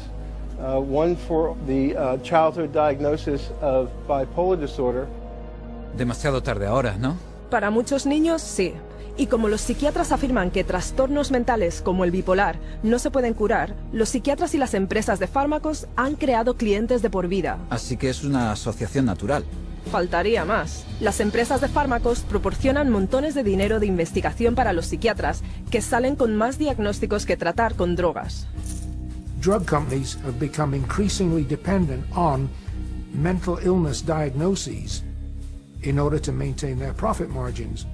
One for the childhood diagnosis of bipolar disorder. Demasiado tarde ahora, ¿no? Para muchos niños, sí. Y como los psiquiatras afirman que trastornos mentales como el bipolar no se pueden curar, los psiquiatras y las empresas de fármacos han creado clientes de por vida. Así que es una asociación natural. Faltaría más. Las empresas de fármacos proporcionan montones de dinero de investigación para los psiquiatras, que salen con más diagnósticos que tratar con drogas. Drug companies have become increasingly dependent on mental illness diagnoses in order to maintain their profit margins.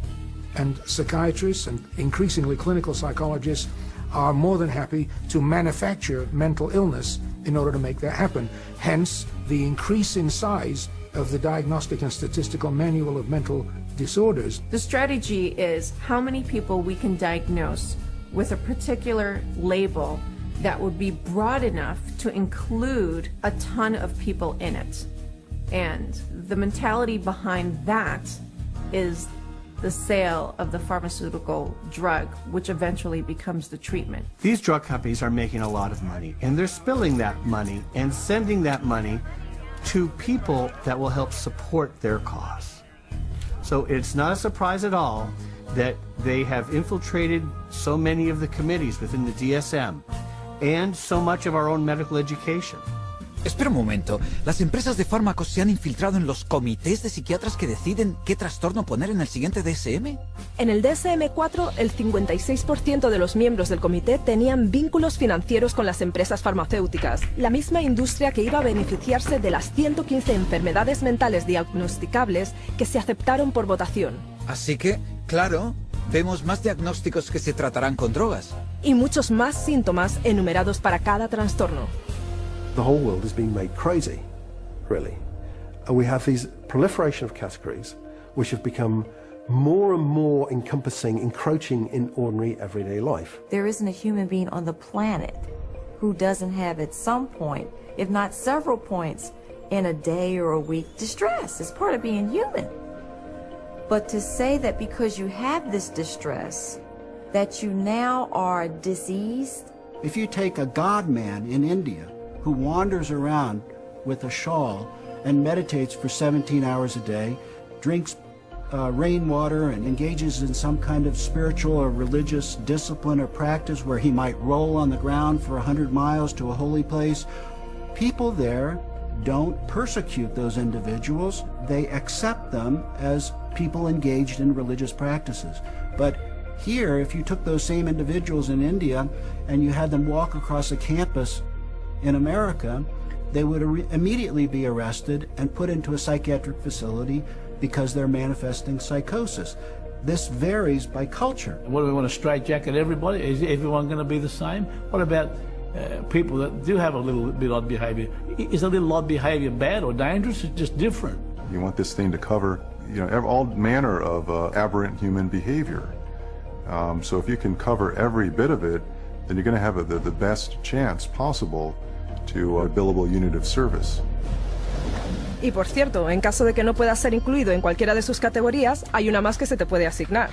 And psychiatrists and increasingly clinical psychologists are more than happy to manufacture mental illness in order to make that happen. Hence, the increase in size of the Diagnostic and Statistical Manual of Mental Disorders. The strategy is how many people we can diagnose with a particular label that would be broad enough to include a ton of people in it. And the mentality behind that is the sale of the pharmaceutical drug, which eventually becomes the treatment. These drug companies are making a lot of money, and they're spilling that money and sending that money to people that will help support their cause. So it's not a surprise at all that they have infiltrated so many of the committees within the DSM and so much of our own medical education. Espera un momento. ¿Las empresas de fármacos se han infiltrado en los comités de psiquiatras que deciden qué trastorno poner en el siguiente DSM? En el DSM-4, el 56% de los miembros del comité tenían vínculos financieros con las empresas farmacéuticas, la misma industria que iba a beneficiarse de las 115 enfermedades mentales diagnosticables que se aceptaron por votación. Así que, claro, vemos más diagnósticos que se tratarán con drogas. Y muchos más síntomas enumerados para cada trastorno. The whole world is being made crazy, really. And we have these proliferation of categories which have become more and more encompassing, encroaching in ordinary everyday life. There isn't a human being on the planet who doesn't have at some point, if not several points, in a day or a week, distress. It's part of being human. But to say that because you have this distress, that you now are diseased? If you take a god man in India who wanders around with a shawl and meditates for 17 hours a day, drinks rainwater and engages in some kind of spiritual or religious discipline or practice where he might roll on the ground for 100 miles to a holy place, people there don't persecute those individuals. They accept them as people engaged in religious practices. But here, if you took those same individuals in India and you had them walk across a campus in America, they would immediately be arrested and put into a psychiatric facility because they're manifesting psychosis. This varies by culture. What do we want to straitjacket everybody? Is everyone going to be the same? What about people that do have a little bit odd behavior? Is a little odd behavior bad or dangerous? It's just different. You want this thing to cover, all manner of aberrant human behavior. So if you can cover every bit of it, then you're going to have the best chance possible to a billable unit of service. Y por cierto, en caso de que no puedas ser incluido en cualquiera de sus categorías, hay una más que se te puede asignar.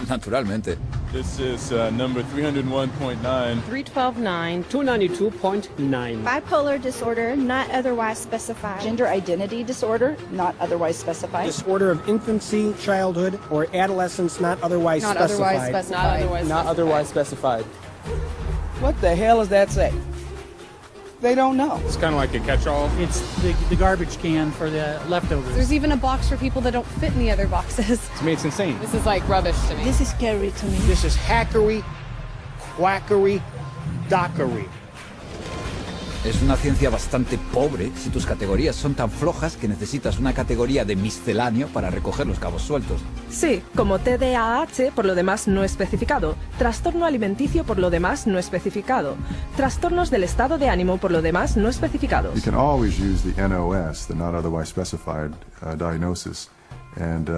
Naturalmente. This is number 301.9. 312.9. 292.9. Bipolar disorder, not otherwise specified. Gender identity disorder, not otherwise specified. Disorder of infancy, childhood, or adolescence, not otherwise specified. Not otherwise specified. What the hell does that say? They don't know. It's kind of like a catch-all. It's the garbage can for the leftovers. There's even a box for people that don't fit in the other boxes. To me, it's insane. This is like rubbish to me. This is scary to me. This is hackery, quackery, dockery. Es una ciencia bastante pobre si tus categorías son tan flojas que necesitas una categoría de misceláneo para recoger los cabos sueltos. Sí, como TDAH por lo demás no especificado, trastorno alimenticio por lo demás no especificado, trastornos del estado de ánimo por lo demás no especificados. You can always use the NOS, the not otherwise specified diagnosis, and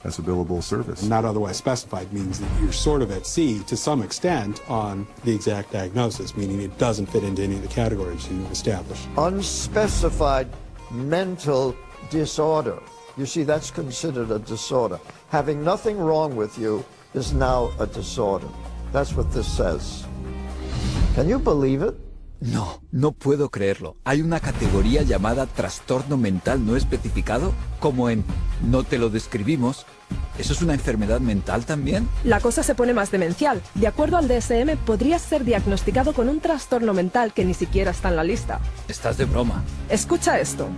as a billable service. Not otherwise specified means that you're sort of at sea to some extent on the exact diagnosis, meaning it doesn't fit into any of the categories you've established. Unspecified mental disorder. You see, that's considered a disorder. Having nothing wrong with you is now a disorder. That's what this says. Can you believe it? No, no puedo creerlo. ¿Hay una categoría llamada trastorno mental no especificado? Como en no te lo describimos. ¿Eso es una enfermedad mental también? La cosa se pone más demencial. De acuerdo al DSM, podrías ser diagnosticado con un trastorno mental que ni siquiera está en la lista. Estás de broma. Escucha esto.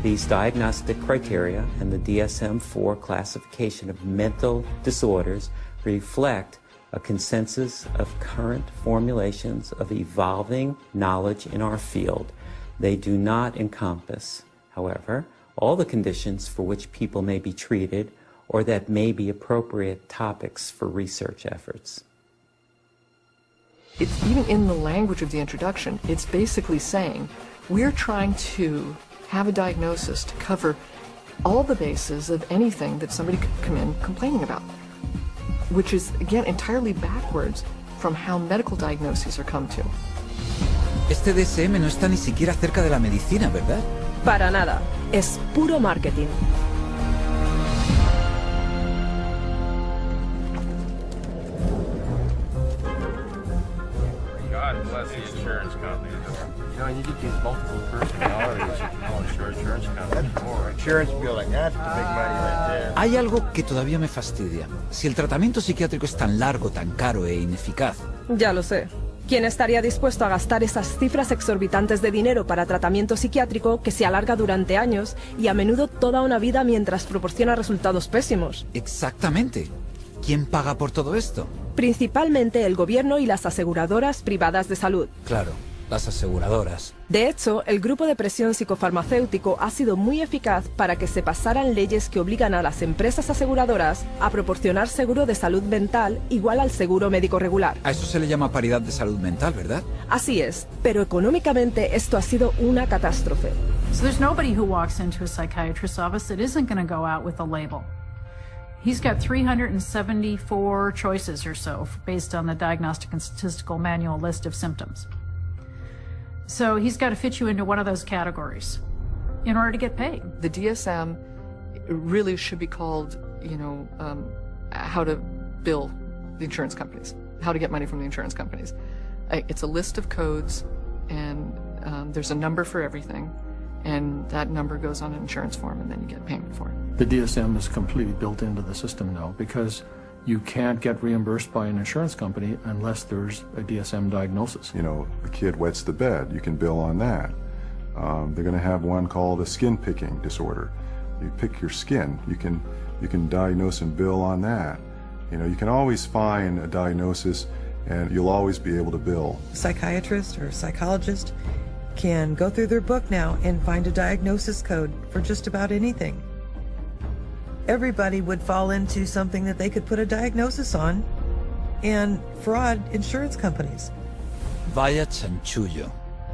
These diagnostic criteria and the DSM-4 classification of mental disorders reflect a consensus of current formulations of evolving knowledge in our field. They do not encompass, however, all the conditions for which people may be treated or that may be appropriate topics for research efforts. It's even in the language of the introduction, it's basically saying we're trying to have a diagnosis to cover all the bases of anything that somebody could come in complaining about, which is, again, entirely backwards from how medical diagnoses are come to. Este DSM no está ni siquiera cerca de la medicina, ¿verdad? Para nada. Es puro marketing. God bless the insurance companies. You get these multiple personalities on insurance companies. Insurance building, that's the big money right there. Hay algo que todavía me fastidia. Si el tratamiento psiquiátrico es tan largo, tan caro e ineficaz. Ya lo sé. ¿Quién estaría dispuesto a gastar esas cifras exorbitantes de dinero para tratamiento psiquiátrico que se alarga durante años y a menudo toda una vida mientras proporciona resultados pésimos? Exactamente. ¿Quién paga por todo esto? Principalmente el gobierno y las aseguradoras privadas de salud. Claro, las aseguradoras. De hecho, el grupo de presión psicofarmacéutico ha sido muy eficaz para que se pasaran leyes que obligan a las empresas aseguradoras a proporcionar seguro de salud mental igual al seguro médico regular. A eso se le llama paridad de salud mental, ¿verdad? Así es, pero económicamente esto ha sido una catástrofe. So there's nobody who walks into a psychiatrist's office that isn't going to go out with a label. He's got 374 choices or so based on the Diagnostic and Statistical Manual list of symptoms. So he's got to fit you into one of those categories in order to get paid. The DSM really should be called, how to bill the insurance companies, how to get money from the insurance companies. It's a list of codes, and there's a number for everything, and that number goes on an insurance form, and then you get payment for it. The DSM is completely built into the system now because you can't get reimbursed by an insurance company unless there's a DSM diagnosis. You know, a kid wets the bed, you can bill on that. They're going to have one called a skin picking disorder. You pick your skin, you can diagnose and bill on that. You know, you can always find a diagnosis and you'll always be able to bill. A psychiatrist or a psychologist can go through their book now and find a diagnosis code for just about anything. Everybody would fall into something that they could put a diagnosis on and fraud insurance companies. Vaya chanchullo.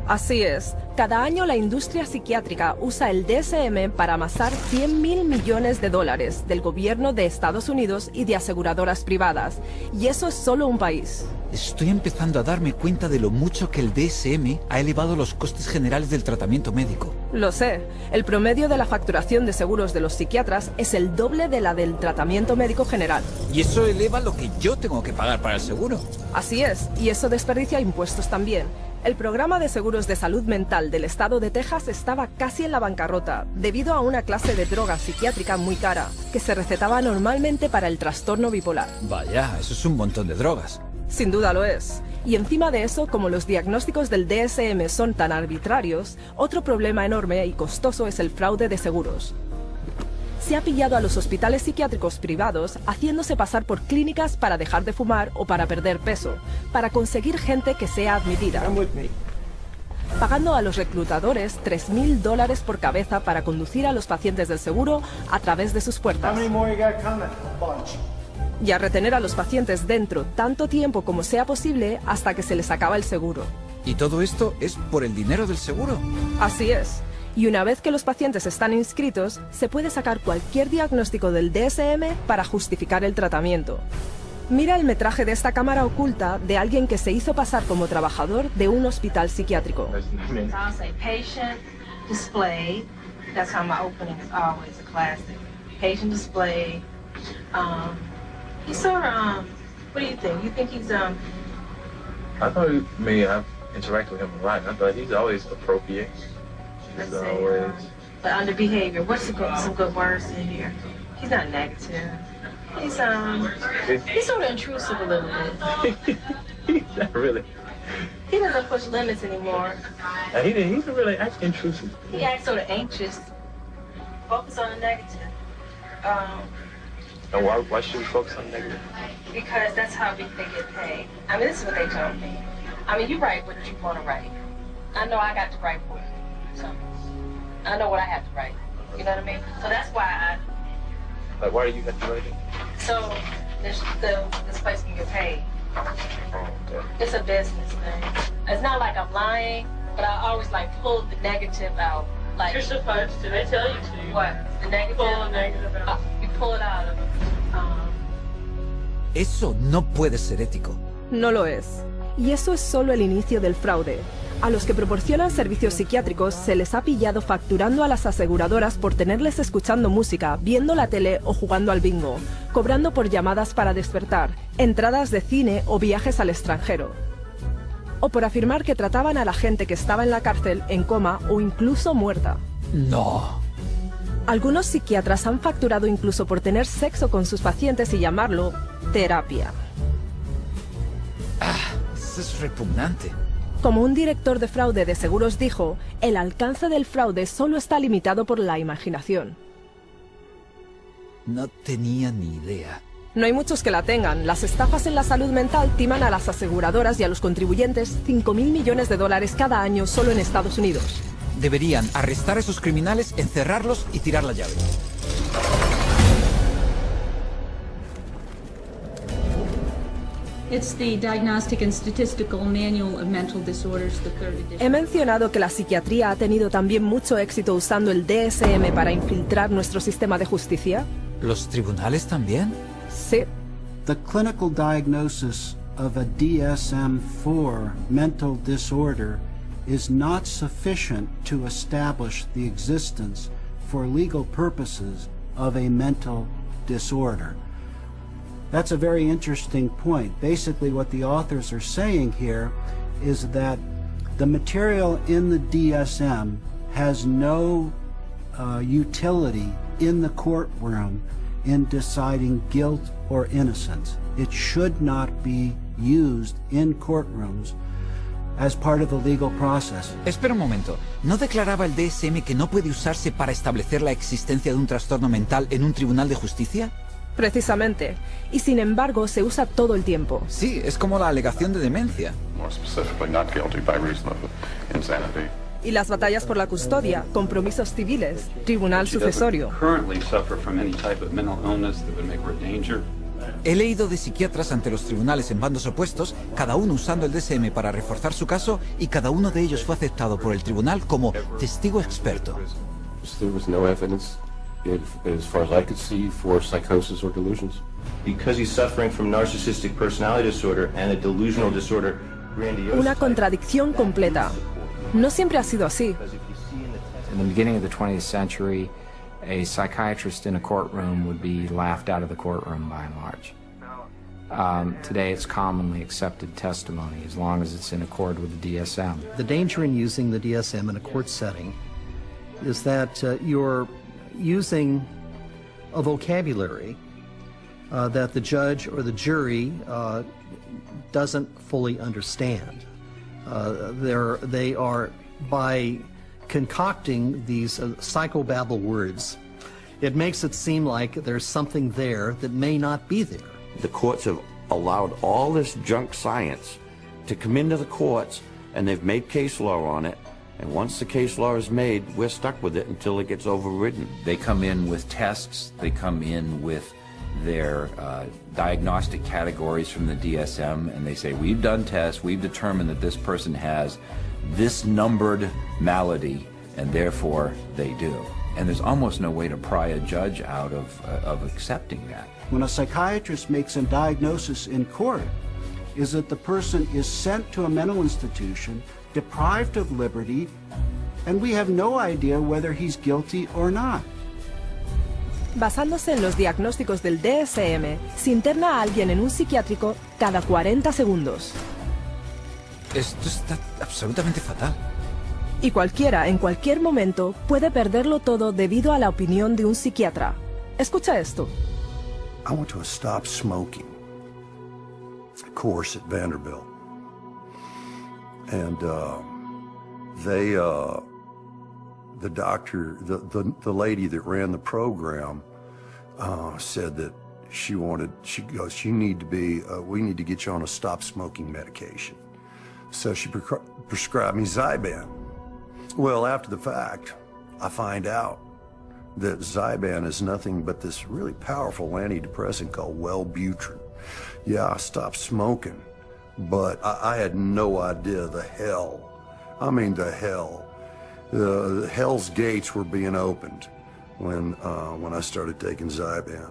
Así es, cada año la industria psiquiátrica usa el DSM para amasar $100.000 millones del gobierno de Estados Unidos y de aseguradoras privadas. Y eso es solo un país. Estoy empezando a darme cuenta de lo mucho que el DSM ha elevado los costes generales del tratamiento médico. Lo sé. El promedio de la facturación de seguros de los psiquiatras es el doble de la del tratamiento médico general. Y eso eleva lo que yo tengo que pagar para el seguro. Así es, y eso desperdicia impuestos también. El programa de seguros de salud mental del estado de Texas estaba casi en la bancarrota debido a una clase de droga psiquiátrica muy cara que se recetaba normalmente para el trastorno bipolar. Vaya, eso es un montón de drogas. Sin duda lo es. Y encima de eso, como los diagnósticos del DSM son tan arbitrarios, otro problema enorme y costoso es el fraude de seguros. Se ha pillado a los hospitales psiquiátricos privados haciéndose pasar por clínicas para dejar de fumar o para perder peso, para conseguir gente que sea admitida. Pagando a los reclutadores $3.000 por cabeza para conducir a los pacientes del seguro a través de sus puertas. Y a retener a los pacientes dentro tanto tiempo como sea posible hasta que se les acaba el seguro. ¿Y todo esto es por el dinero del seguro? Así es. Y una vez que los pacientes están inscritos, se puede sacar cualquier diagnóstico del DSM para justificar el tratamiento. Mira el metraje de esta cámara oculta de alguien que se hizo pasar como trabajador de un hospital psiquiátrico. He's always. But under behavior, what's some good words in here? He's not negative. He's sort of intrusive a little bit. He's not really. He doesn't push limits anymore. He's really actually intrusive. He acts sort of anxious. Focus on the negative. And why should we focus on negative? Because that's how they get paid. I mean, this is what they told me. I mean, you write what you want to write. I know I got to write for it. So I know what I have to write. You know what I mean? So that's why Like, why do you have to write it? So this place can get paid. It's a business thing. It's not like I'm lying, but I always like pull the negative out. Like you're supposed to. They tell you to. What? The negative. Pull the negative out. You pull it out of them. Eso no puede ser ético. No lo es. Y eso es solo el inicio del fraude. A los que proporcionan servicios psiquiátricos se les ha pillado facturando a las aseguradoras por tenerles escuchando música, viendo la tele o jugando al bingo, cobrando por llamadas para despertar, entradas de cine o viajes al extranjero. O por afirmar que trataban a la gente que estaba en la cárcel en coma o incluso muerta. No. Algunos psiquiatras han facturado incluso por tener sexo con sus pacientes y llamarlo terapia. es repugnante. Como un director de fraude de seguros dijo, el alcance del fraude solo está limitado por la imaginación. No tenía ni idea. No hay muchos que la tengan. Las estafas en la salud mental timan a las aseguradoras y a los contribuyentes 5.000 millones de dólares cada año solo en Estados Unidos. Deberían arrestar a esos criminales, encerrarlos y tirar la llave. It's the Diagnostic and Statistical Manual of Mental Disorders, the third edition. He mencionado que la psiquiatría ha tenido también mucho éxito usando el DSM para infiltrar nuestro sistema de justicia. ¿Los tribunales también? Sí. The clinical diagnosis of a DSM-4 mental disorder is not sufficient to establish the existence for legal purposes of a mental disorder. That's a very interesting point. Basically, what the authors are saying here is that the material in the DSM has no utility in the courtroom in deciding guilt or innocence. It should not be used in courtrooms as part of the legal process. Espera un momento. ¿No declaraba el DSM que no puede usarse para establecer la existencia de un trastorno mental en un tribunal de justicia? Precisamente. Y sin embargo, se usa todo el tiempo. Sí, es como la alegación de demencia. Y las batallas por la custodia, compromisos civiles, tribunal sucesorio. He leído de psiquiatras ante los tribunales en bandos opuestos, cada uno usando el DSM para reforzar su caso, y cada uno de ellos fue aceptado por el tribunal como testigo experto. As far as I could see, for psychosis or delusions. Because he's suffering from narcissistic personality disorder and a delusional disorder, grandiose. Una contradicción completa. No siempre ha sido así. In the beginning of the 20th century, a psychiatrist in a courtroom would be laughed out of the courtroom by and large. Today it's commonly accepted testimony as long as it's in accord with the DSM. The danger in using the DSM in a court setting is that you're using a vocabulary that the judge or the jury doesn't fully understand. They are, by concocting these psychobabble words, it makes it seem like there's something there that may not be there. The courts have allowed all this junk science to come into the courts, and they've made case law on it. And once the case law is made, we're stuck with it until it gets overridden. They come in with tests, they come in with their diagnostic categories from the DSM, and they say, we've done tests, we've determined that this person has this numbered malady, and therefore they do. And there's almost no way to pry a judge out of accepting that. When a psychiatrist makes a diagnosis in court, is that the person is sent to a mental institution, deprived of liberty, and we have no idea whether he's guilty or not. Basándose en los diagnósticos del DSM, se interna a alguien en un psiquiátrico cada 40 segundos. Esto está absolutamente fatal. Y cualquiera, en cualquier momento, puede perderlo todo debido a la opinión de un psiquiatra. Escucha esto. I went to a stop smoking course at Vanderbilt. And the doctor, the lady that ran the program said that she goes, you need to be, we need to get you on a stop smoking medication. So she prescribed me Zyban. Well, after the fact, I find out that Zyban is nothing but this really powerful antidepressant called Wellbutrin. Yeah, I stopped smoking. But I had no idea the hell. I mean, the hell. The hell's gates were being opened when I started taking Zyban.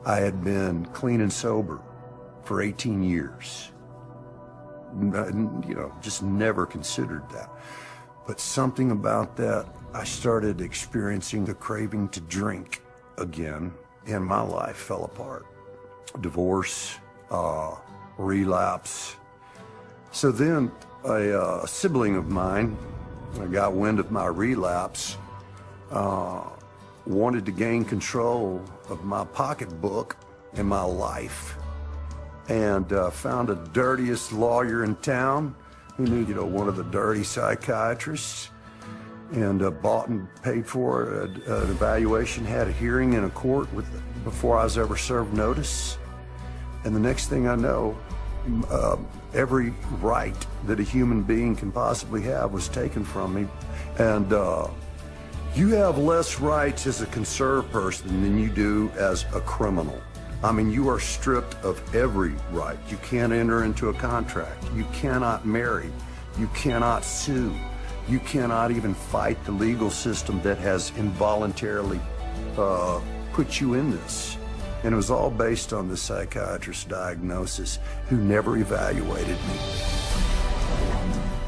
I had been clean and sober for 18 years. You know, just never considered that. But something about that, I started experiencing the craving to drink again, and my life fell apart. Divorce, relapse. So then a sibling of mine got wind of my relapse, wanted to gain control of my pocketbook and my life. and found the dirtiest lawyer in town who knew, you know, one of the dirty psychiatrists, and bought and paid for an evaluation, had a hearing in a court before I was ever served notice. And the next thing I know, every right that a human being can possibly have was taken from me. And you have less rights as a conserved person than you do as a criminal. I mean, you are stripped of every right. You can't enter into a contract. You cannot marry. You cannot sue. You cannot even fight the legal system that has involuntarily put you in this. And it was all based on the psychiatrist's diagnosis, who never evaluated me.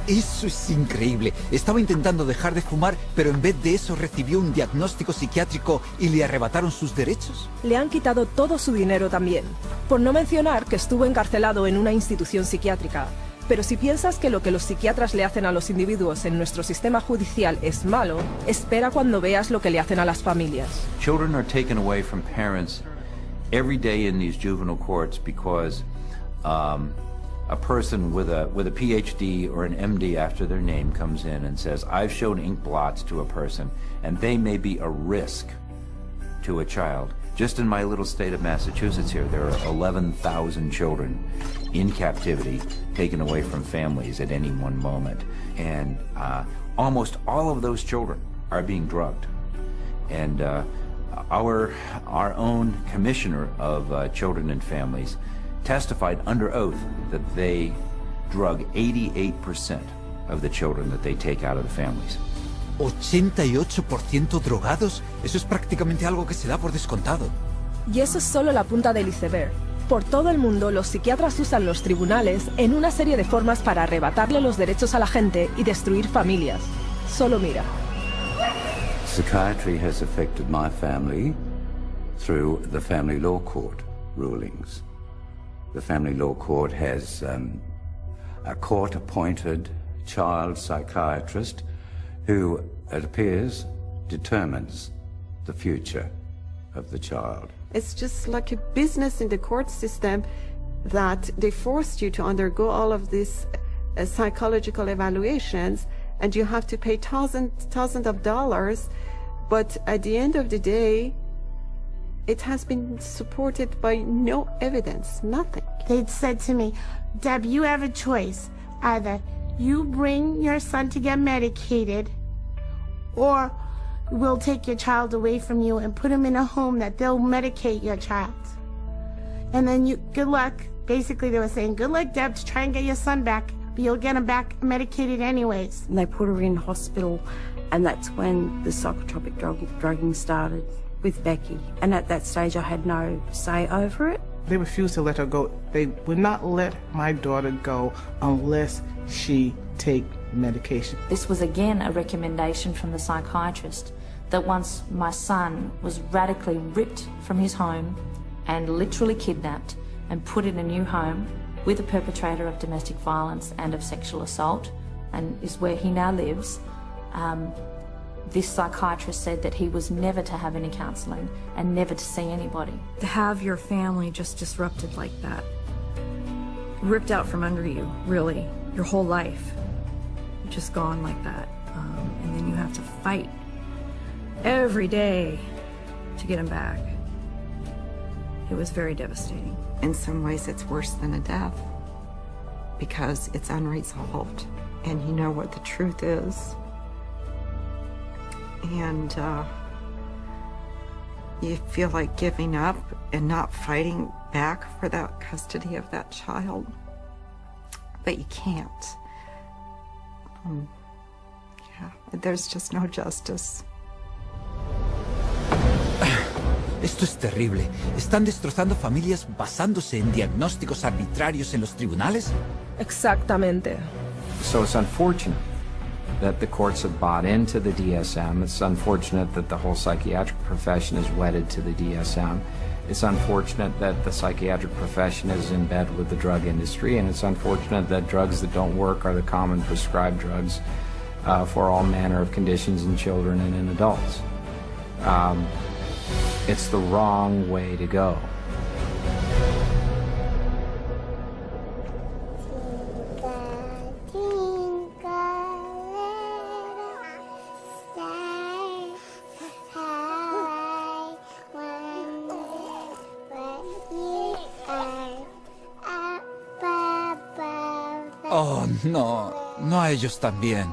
Eso es increíble. Estaba intentando dejar de fumar, pero en vez de eso recibió un diagnóstico psiquiátrico y le arrebataron sus derechos. Le han quitado todo su dinero también, por no mencionar que estuvo encarcelado en una institución psiquiátrica. Pero si piensas que lo que los psiquiatras le hacen a los individuos en nuestro sistema judicial es malo, espera cuando veas lo que le hacen a las familias. Children are taken away from parents every day in these juvenile courts because a person with a PhD or an MD after their name comes in and says, I've shown ink blots to a person, and they may be a risk to a child. Just in my little state of Massachusetts here, there are 11,000 children in captivity taken away from families at any one moment. And almost all of those children are being drugged. And our own commissioner of children and families testified under oath that they drug 88% of the children that they take out of the families. 88% drogados, eso es prácticamente algo que se da por descontado. Y eso es solo la punta del iceberg. Por todo el mundo, los psiquiatras usan los tribunales en una serie de formas para arrebatarle los derechos a la gente y destruir familias. Solo mira. Psychiatry has affected my family through the family law court rulings. The family law court has a court-appointed child psychiatrist who, it appears, determines the future of the child. It's just like a business in the court system that they forced you to undergo all of these psychological evaluations, and you have to pay thousands of dollars, but at the end of the day, it has been supported by no evidence, nothing. They'd said to me, Deb, you have a choice. Either you bring your son to get medicated, or we'll take your child away from you and put him in a home that they'll medicate your child. And then good luck. Basically, they were saying, good luck, Deb, to try and get your son back, but you'll get him back medicated anyways. And they put her in hospital, and that's when the psychotropic drugging started with Becky. And at that stage, I had no say over it. They refused to let her go. They would not let my daughter go unless she take medication. This was again a recommendation from the psychiatrist that once my son was radically ripped from his home and literally kidnapped and put in a new home with a perpetrator of domestic violence and of sexual assault, and is where he now lives, this psychiatrist said that he was never to have any counselling and never to see anybody. To have your family just disrupted like that, ripped out from under you, really, your whole life, just gone like that, and then you have to fight every day to get him back. It was very devastating. In some ways, it's worse than a death because it's unresolved, and you know what the truth is. And you feel like giving up and not fighting back for that custody of that child, but you can't. Yeah, there's just no justice. Esto es terrible. ¿Están destrozando familias basándose en diagnósticos arbitrarios en los tribunales? Exactamente. So it's unfortunate that the courts have bought into the DSM. It's unfortunate that the whole psychiatric profession is wedded to the DSM. It's unfortunate that the psychiatric profession is in bed with the drug industry, and it's unfortunate that drugs that don't work are the common prescribed drugs for all manner of conditions in children and in adults. It's the wrong way to go. Oh, no. No a ellos también.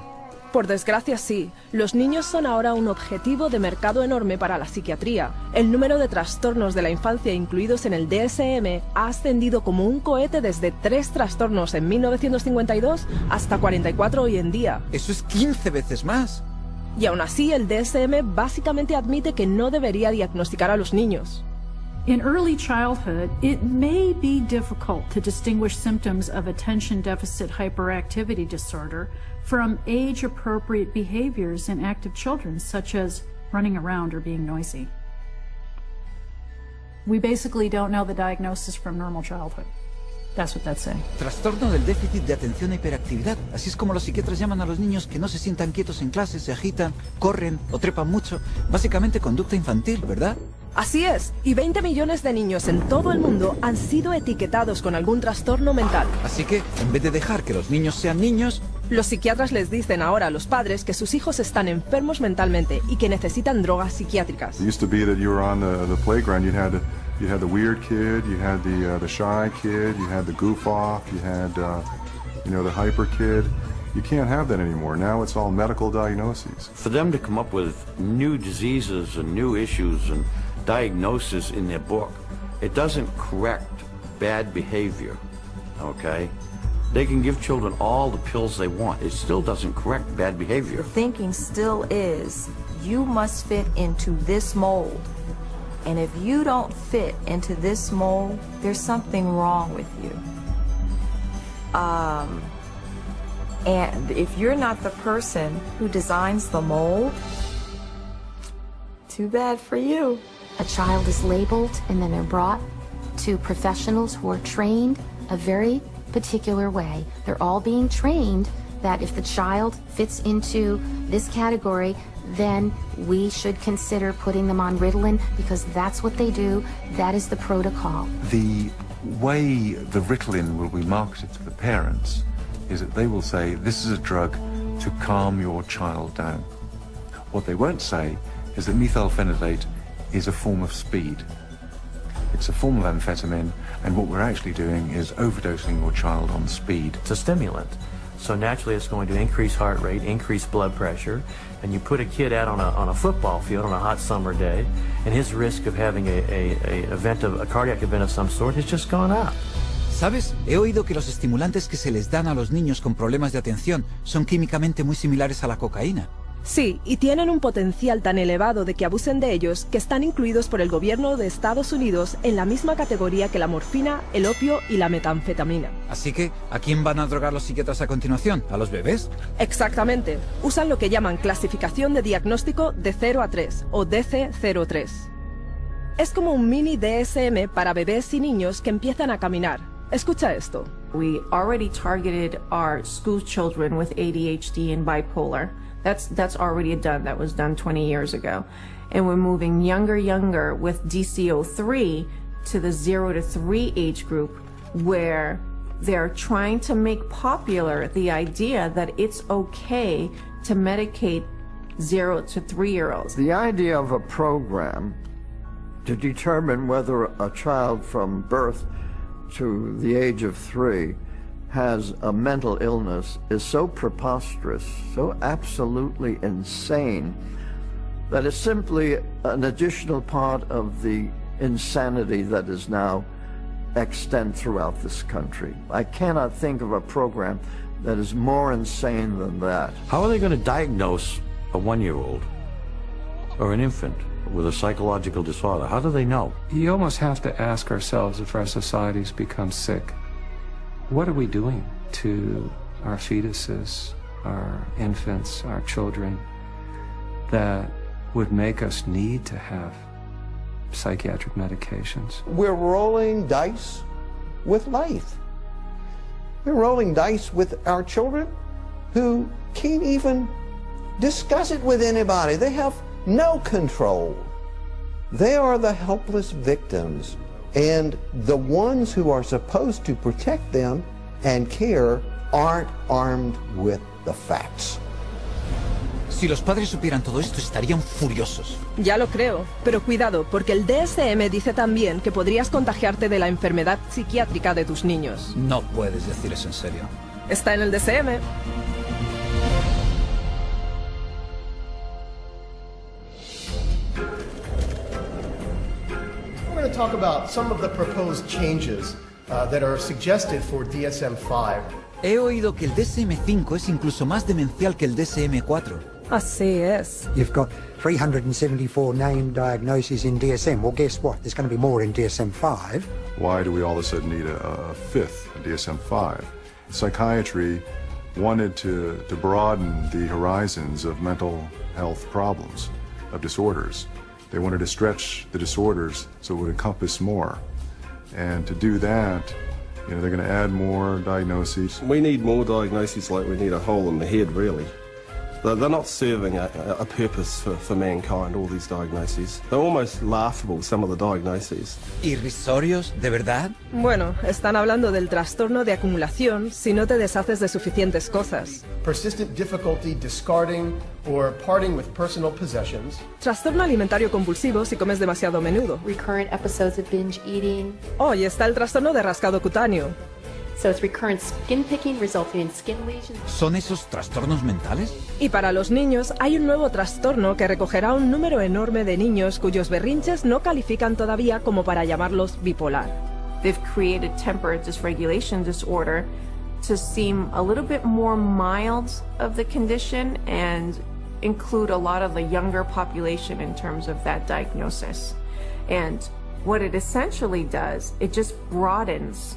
Por desgracia sí, los niños son ahora un objetivo de mercado enorme para la psiquiatría. El número de trastornos de la infancia incluidos en el DSM ha ascendido como un cohete desde 3 trastornos en 1952 hasta 44 hoy en día. Eso es 15 veces más. Y aún así el DSM básicamente admite que no debería diagnosticar a los niños. In early childhood, it may be difficult to distinguish symptoms of attention deficit hyperactivity disorder from age-appropriate behaviors in active children, such as running around or being noisy. We basically don't know the diagnosis from normal childhood. That's what that's saying. Trastorno del déficit de atención e hiperactividad. Así es como los psiquiatras llaman a los niños que no se sientan quietos en clase, se agitan, corren o trepan mucho. Básicamente conducta infantil, ¿verdad? Así es, y 20 millones de niños en todo el mundo han sido etiquetados con algún trastorno mental. Así que, en vez de dejar que los niños sean niños, los psiquiatras les dicen ahora a los padres que sus hijos están enfermos mentalmente y que necesitan drogas psiquiátricas. It used to be that you were on the playground, you had the weird kid, you had the shy kid, you had the goof off, you had the hyper kid. You can't have that anymore. Now it's all medical diagnoses. For them to come up with new diseases and new issues and diagnosis in their book, it doesn't correct bad behavior, okay? They can give children all the pills they want. It still doesn't correct bad behavior. The thinking still is, you must fit into this mold. And if you don't fit into this mold, there's something wrong with you. And if you're not the person who designs the mold, too bad for you. A child is labeled and then they're brought to professionals who are trained a very particular way. They're all being trained that if the child fits into this category, then we should consider putting them on Ritalin because that's what they do. That is the protocol. The way the Ritalin will be marketed to the parents is that they will say, this is a drug to calm your child down. What they won't say is that methylphenidate is a form of speed. It's a form of amphetamine, and what we're actually doing is overdosing your child on speed. It's a stimulant, so naturally it's going to increase heart rate, increase blood pressure, and you put a kid out on a football field on a hot summer day, and his risk of having a cardiac event of some sort has just gone up. ¿Sabes? He oído que los estimulantes que se les dan a los niños con problemas de atención son químicamente muy similares a la cocaína. Sí, y tienen un potencial tan elevado de que abusen de ellos que están incluidos por el gobierno de Estados Unidos en la misma categoría que la morfina, el opio y la metanfetamina. Así que, ¿a quién van a drogar los psiquiatras a continuación? ¿A los bebés? Exactamente. Usan lo que llaman clasificación de diagnóstico de 0 a 3 o DC-03. Es como un mini DSM para bebés y niños que empiezan a caminar. Escucha esto. We already targeted our school children with ADHD and bipolar. That's already done. That was done 20 years ago. And we're moving younger with DC-03 to the 0 to 3 age group where they're trying to make popular the idea that it's okay to medicate 0 to 3-year-olds. The idea of a program to determine whether a child from birth to the age of 3 has a mental illness is so preposterous, so absolutely insane, that it's simply an additional part of the insanity that is now extant throughout this country. I cannot think of a program that is more insane than that. How are they going to diagnose a 1-year-old or an infant with a psychological disorder? How do they know? You almost have to ask ourselves, if our societies become sick, what are we doing to our fetuses, our infants, our children, that would make us need to have psychiatric medications? We're rolling dice with life. We're rolling dice with our children who can't even discuss it with anybody. They have no control. They are the helpless victims. And the ones who are supposed to protect them and care aren't armed with the facts. Si los padres supieran todo esto, estarían furiosos. Ya lo creo, pero cuidado, porque el DSM dice también que podrías contagiarte de la enfermedad psiquiátrica de tus niños. No puedes decir eso en serio. está en el DSM. We're going to talk about some of the proposed changes that are suggested for DSM-5. He oído que el DSM-5 es incluso más demencial que el DSM-4. Así es. You've got 374 named diagnoses in DSM. Well, guess what? There's going to be more in DSM-5. Why do we all of a sudden need a fifth DSM-5? Psychiatry wanted to broaden the horizons of mental health problems, of disorders. They wanted to stretch the disorders so it would encompass more. And to do that, you know, they're going to add more diagnoses. We need more diagnoses like we need a hole in the head, really. They're not serving a purpose for mankind, all these diagnoses. They're almost laughable, some of the diagnoses. ¿Irrisorios, de verdad? Bueno, están hablando del trastorno de acumulación si no te deshaces de suficientes cosas. Persistent difficulty discarding or parting with personal possessions. Trastorno alimentario compulsivo si comes demasiado a menudo. Recurrent episodes of binge eating. Oh, y está el trastorno de rascado cutáneo. So it's recurrent skin picking resulting in skin lesions. ¿Son esos trastornos mentales? Y para los niños hay un nuevo trastorno que recogerá un número enorme de niños cuyos berrinches no califican todavía como para llamarlos bipolar. They've created temper dysregulation disorder to seem a little bit more mild of the condition and include a lot of the younger population in terms of that diagnosis. And what it essentially does, it just broadens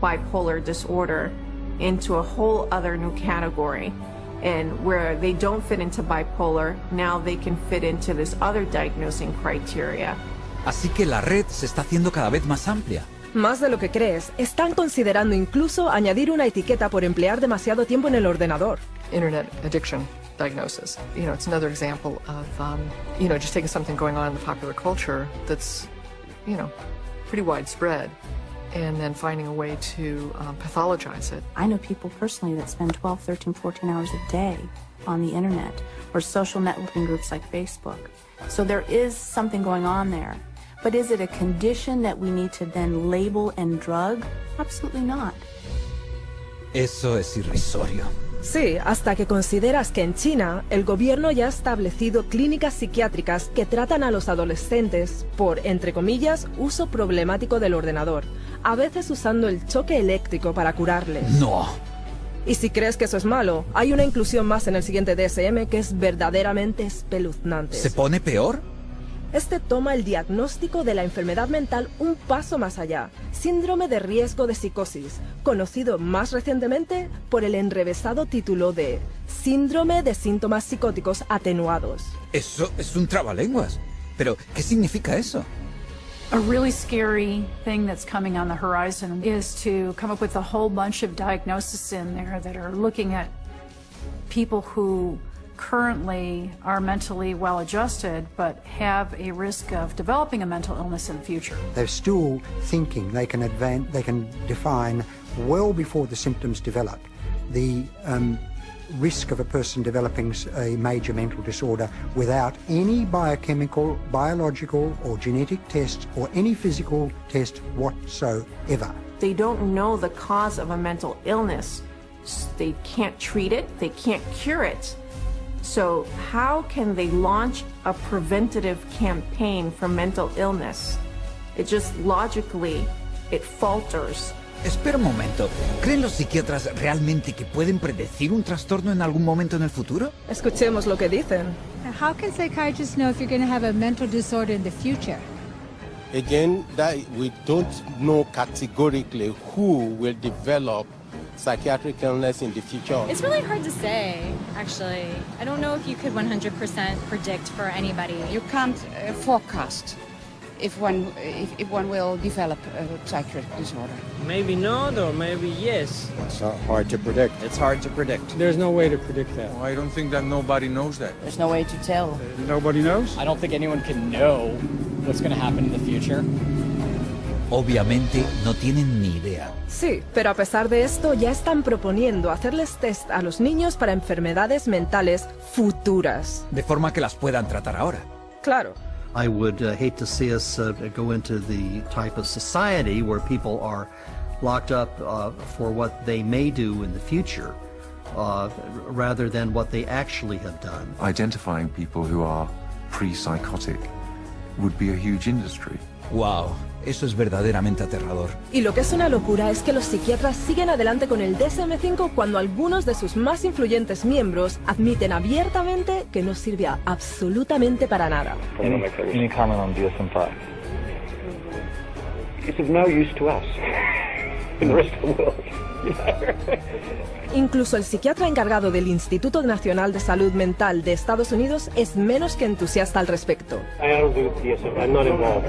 bipolar disorder into a whole other new category, and where they don't fit into bipolar, now they can fit into this other diagnosing criteria. Así que la red se está haciendo cada vez más amplia. Más de lo que crees, están considerando incluso añadir una etiqueta por emplear demasiado tiempo en el ordenador. Internet addiction diagnosis. You know, it's another example of, just taking something going on in the popular culture that's, pretty widespread, and then finding a way to pathologize it. I know people personally that spend 12, 13, 14 hours a day on the internet or social networking groups like Facebook. So there is something going on there. But is it a condition that we need to then label and drug? Absolutely not. Eso es irrisorio. Sí, hasta que consideras que en China el gobierno ya ha establecido clínicas psiquiátricas que tratan a los adolescentes por, entre comillas, uso problemático del ordenador, a veces usando el choque eléctrico para curarles. No. Y si crees que eso es malo, hay una inclusión más en el siguiente DSM que es verdaderamente espeluznante. ¿Se pone peor? Este toma el diagnóstico de la enfermedad mental un paso más allá, síndrome de riesgo de psicosis, conocido más recientemente por el enrevesado título de síndrome de síntomas psicóticos atenuados. Eso es un trabalenguas. Pero, ¿qué significa eso? A really scary thing that's coming on the horizon is to come up with a whole bunch of diagnoses in there that are looking at people who currently are mentally well-adjusted but have a risk of developing a mental illness in the future. They're still thinking they can define well before the symptoms develop the risk of a person developing a major mental disorder without any biochemical, biological or genetic test or any physical test whatsoever. They don't know the cause of a mental illness. They can't treat it, they can't cure it. So how can they launch a preventative campaign for mental illness? It just logically, it falters. Espera un momento. ¿Creen los psiquiatras realmente que pueden predecir un trastorno en algún momento en el futuro? Escuchemos lo que dicen. How can psychiatrists know if you're going to have a mental disorder in the future? Again, that we don't know categorically who will develop psychiatric illness in the future. It's really hard to say, actually. I don't know if you could 100% predict for anybody. You can't forecast if one will develop a psychiatric disorder. Maybe not, or maybe yes. It's hard to predict. It's hard to predict. There's no way to predict that. Well, I don't think that nobody knows that. There's no way to tell. Nobody knows? I don't think anyone can know what's going to happen in the future. Obviamente no tienen ni idea. Sí, pero a pesar de esto ya están proponiendo hacerles test a los niños para enfermedades mentales futuras. De forma que las puedan tratar ahora. Claro. I would hate to see us go into the type of society where people are locked up for what they may do in the future, rather than what they actually have done. Identifying people who are pre-psychotic would be a huge industry. Wow, eso es verdaderamente aterrador. Y lo que es una locura es que los psiquiatras siguen adelante con el DSM-5 cuando algunos de sus más influyentes miembros admiten abiertamente que no sirve absolutamente para nada. Any comment on DSM-5? It's of no use to us in the rest of the world. Incluso el psiquiatra encargado del Instituto Nacional de Salud Mental de Estados Unidos es menos que entusiasta al respecto. I don't do DSM. I'm not involved.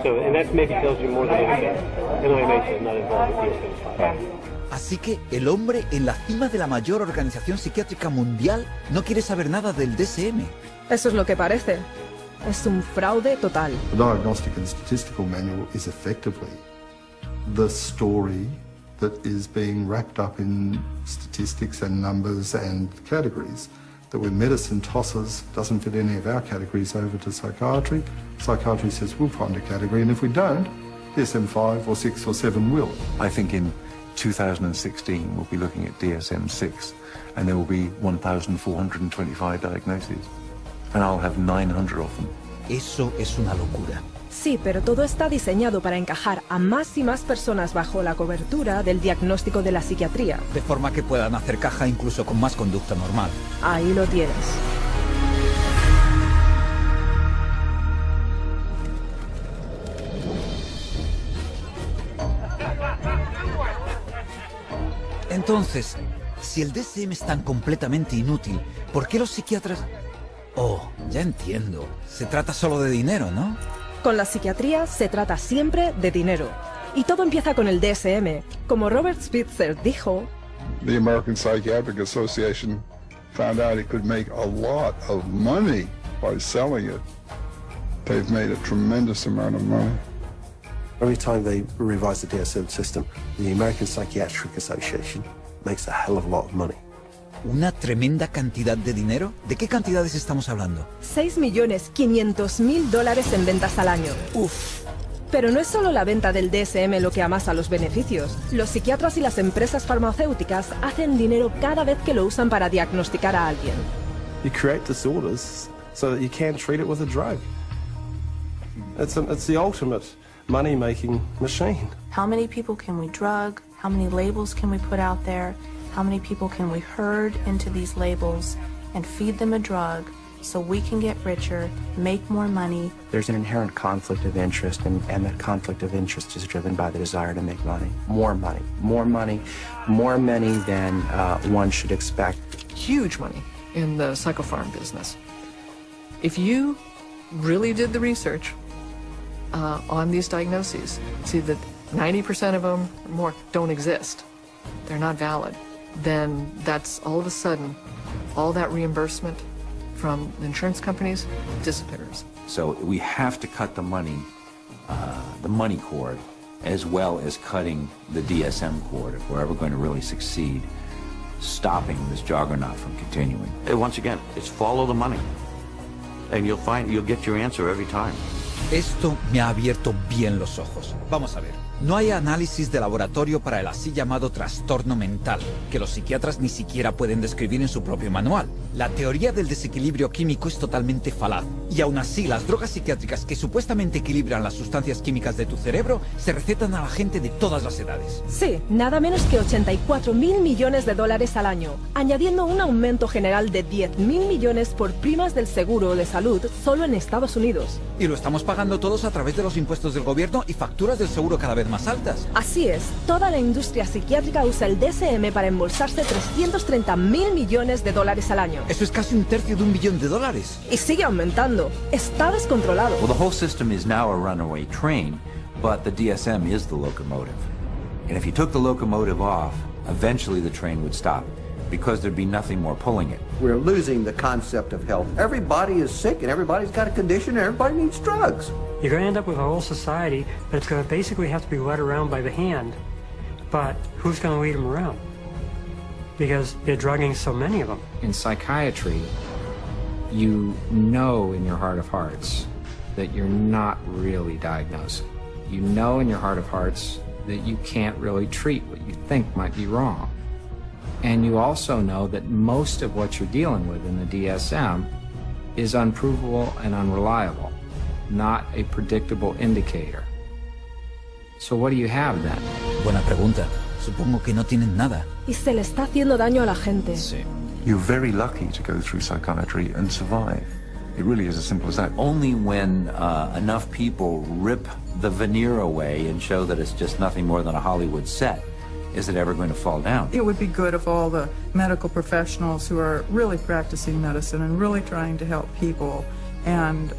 So, and that maybe tells you more than anything. NIMH is not involved with DSM. Así que el hombre en la cima de la mayor organización psiquiátrica mundial no quiere saber nada del DSM. Eso es lo que parece. Es un fraude total. The Diagnostic and Statistical Manual is effectively the story that is being wrapped up in statistics and numbers and categories, that when medicine tosses, doesn't fit any of our categories over to psychiatry, psychiatry says we'll find a category, and if we don't, DSM-5 or 6 or 7 will. I think in 2016 we'll be looking at DSM-6 and there will be 1,425 diagnoses and I'll have 900 of them. Eso es una locura. Sí, pero todo está diseñado para encajar a más y más personas bajo la cobertura del diagnóstico de la psiquiatría. De forma que puedan hacer caja incluso con más conducta normal. Ahí lo tienes. Entonces, si el DSM es tan completamente inútil, ¿por qué los psiquiatras...? Oh, ya entiendo. Se trata solo de dinero, ¿no? Con la psiquiatría se trata siempre de dinero. Y todo empieza con el DSM. Como Robert Spitzer dijo... The American Psychiatric Association found out it could make a lot of money by selling it. They've made a tremendous amount of money. Every time they revise the DSM system, the American Psychiatric Association makes a hell of a lot of money. ¿Una tremenda cantidad de dinero? ¿De qué cantidades estamos hablando? $6.500.000 en ventas al año. Uf. Pero no es solo la venta del DSM lo que amasa los beneficios. Los psiquiatras y las empresas farmacéuticas hacen dinero cada vez que lo usan para diagnosticar a alguien. You create disorders so that you can treat it with a drug. It's the ultimate money-making machine. How many people can we drug? How many labels can we put out there? How many people can we herd into these labels and feed them a drug so we can get richer, make more money? There's an inherent conflict of interest, and that conflict of interest is driven by the desire to make money. More money, more money, more money than one should expect. Huge money in the psychopharm business. If you really did the research on these diagnoses, see that 90% of them or more don't exist. They're not valid. Then that's all of a sudden, all that reimbursement from the insurance companies disappears. So we have to cut the money cord, as well as cutting the DSM cord if we're ever going to really succeed stopping this juggernaut from continuing. Once again, it's follow the money, and you'll get your answer every time. Esto me ha abierto bien los ojos. Vamos a ver. No hay análisis de laboratorio para el así llamado trastorno mental, que los psiquiatras ni siquiera pueden describir en su propio manual. La teoría del desequilibrio químico es totalmente falaz, y aún así las drogas psiquiátricas que supuestamente equilibran las sustancias químicas de tu cerebro se recetan a la gente de todas las edades. Sí, nada menos que $84.000 millones al año, añadiendo un aumento general de $10.000 millones por primas del seguro de salud solo en Estados Unidos. Y lo estamos pagando todos a través de los impuestos del gobierno y facturas del seguro cada vez más altas. Así es, toda la industria psiquiátrica usa el DSM para embolsarse $330.000 millones al año. Eso es casi $1/3 de $1 billón. Y sigue aumentando. Está descontrolado. Well, the whole system is now a runaway train, but the DSM is the locomotive. And if you took the locomotive off, eventually the train would stop, because there'd be nothing more pulling it. We're losing the concept of health. Everybody is sick and everybody's got a condition and everybody needs drugs. You're going to end up with a whole society that's going to basically have to be led around by the hand. But who's going to lead them around? Because they're drugging so many of them. In psychiatry, you know in your heart of hearts that you're not really diagnosing. You know in your heart of hearts that you can't really treat what you think might be wrong. And you also know that most of what you're dealing with in the DSM is unprovable and unreliable, not a predictable indicator. So what do you have then? Buena pregunta. Supongo que no tienen nada. Y se le está haciendo daño a la gente. Sí. You're very lucky to go through psychiatry and survive. It really is as simple as that. Only when enough people rip the veneer away and show that it's just nothing more than a Hollywood set is it ever going to fall down. It would be good if all the medical professionals who are really practicing medicine and really trying to help people and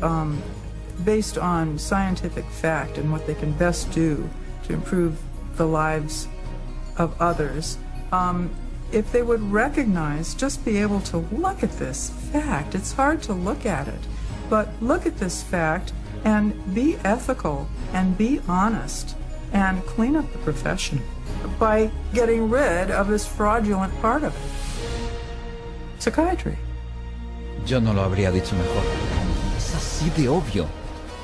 based on scientific fact and what they can best do to improve the lives of others, if they would recognize, just be able to look at this fact. It's hard to look at it, but look at this fact and be ethical and be honest and clean up the profession by getting rid of this fraudulent part of it. Psychiatry. Yo no lo habría dicho mejor. Es así de obvio.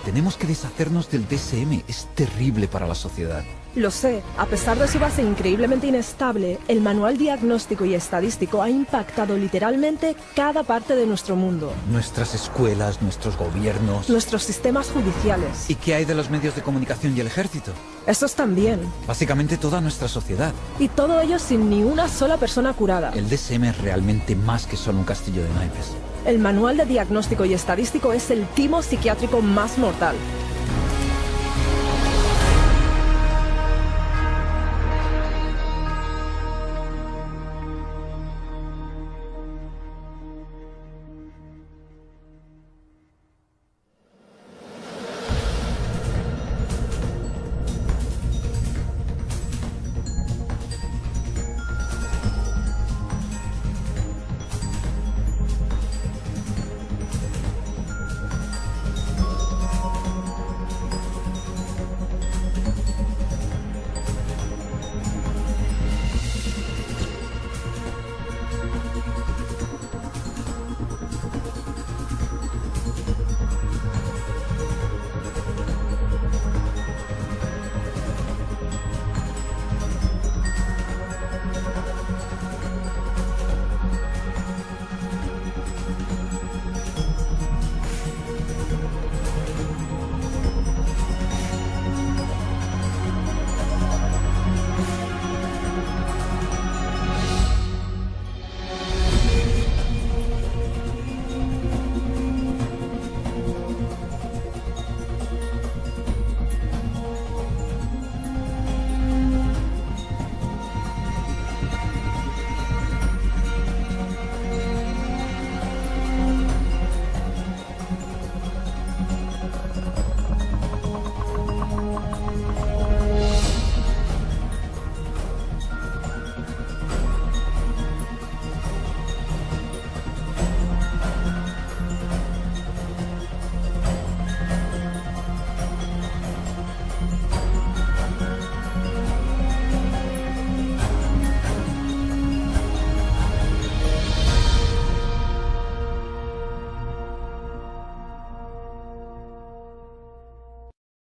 Tenemos que deshacernos del DSM. Es terrible para la sociedad. Lo sé, a pesar de su base increíblemente inestable, el manual diagnóstico y estadístico ha impactado literalmente cada parte de nuestro mundo. Nuestras escuelas, nuestros gobiernos... Nuestros sistemas judiciales. ¿Y qué hay de los medios de comunicación y el ejército? Esos también. Básicamente toda nuestra sociedad. Y todo ello sin ni una sola persona curada. El DSM es realmente más que solo un castillo de naipes. El manual de diagnóstico y estadístico es el timo psiquiátrico más mortal.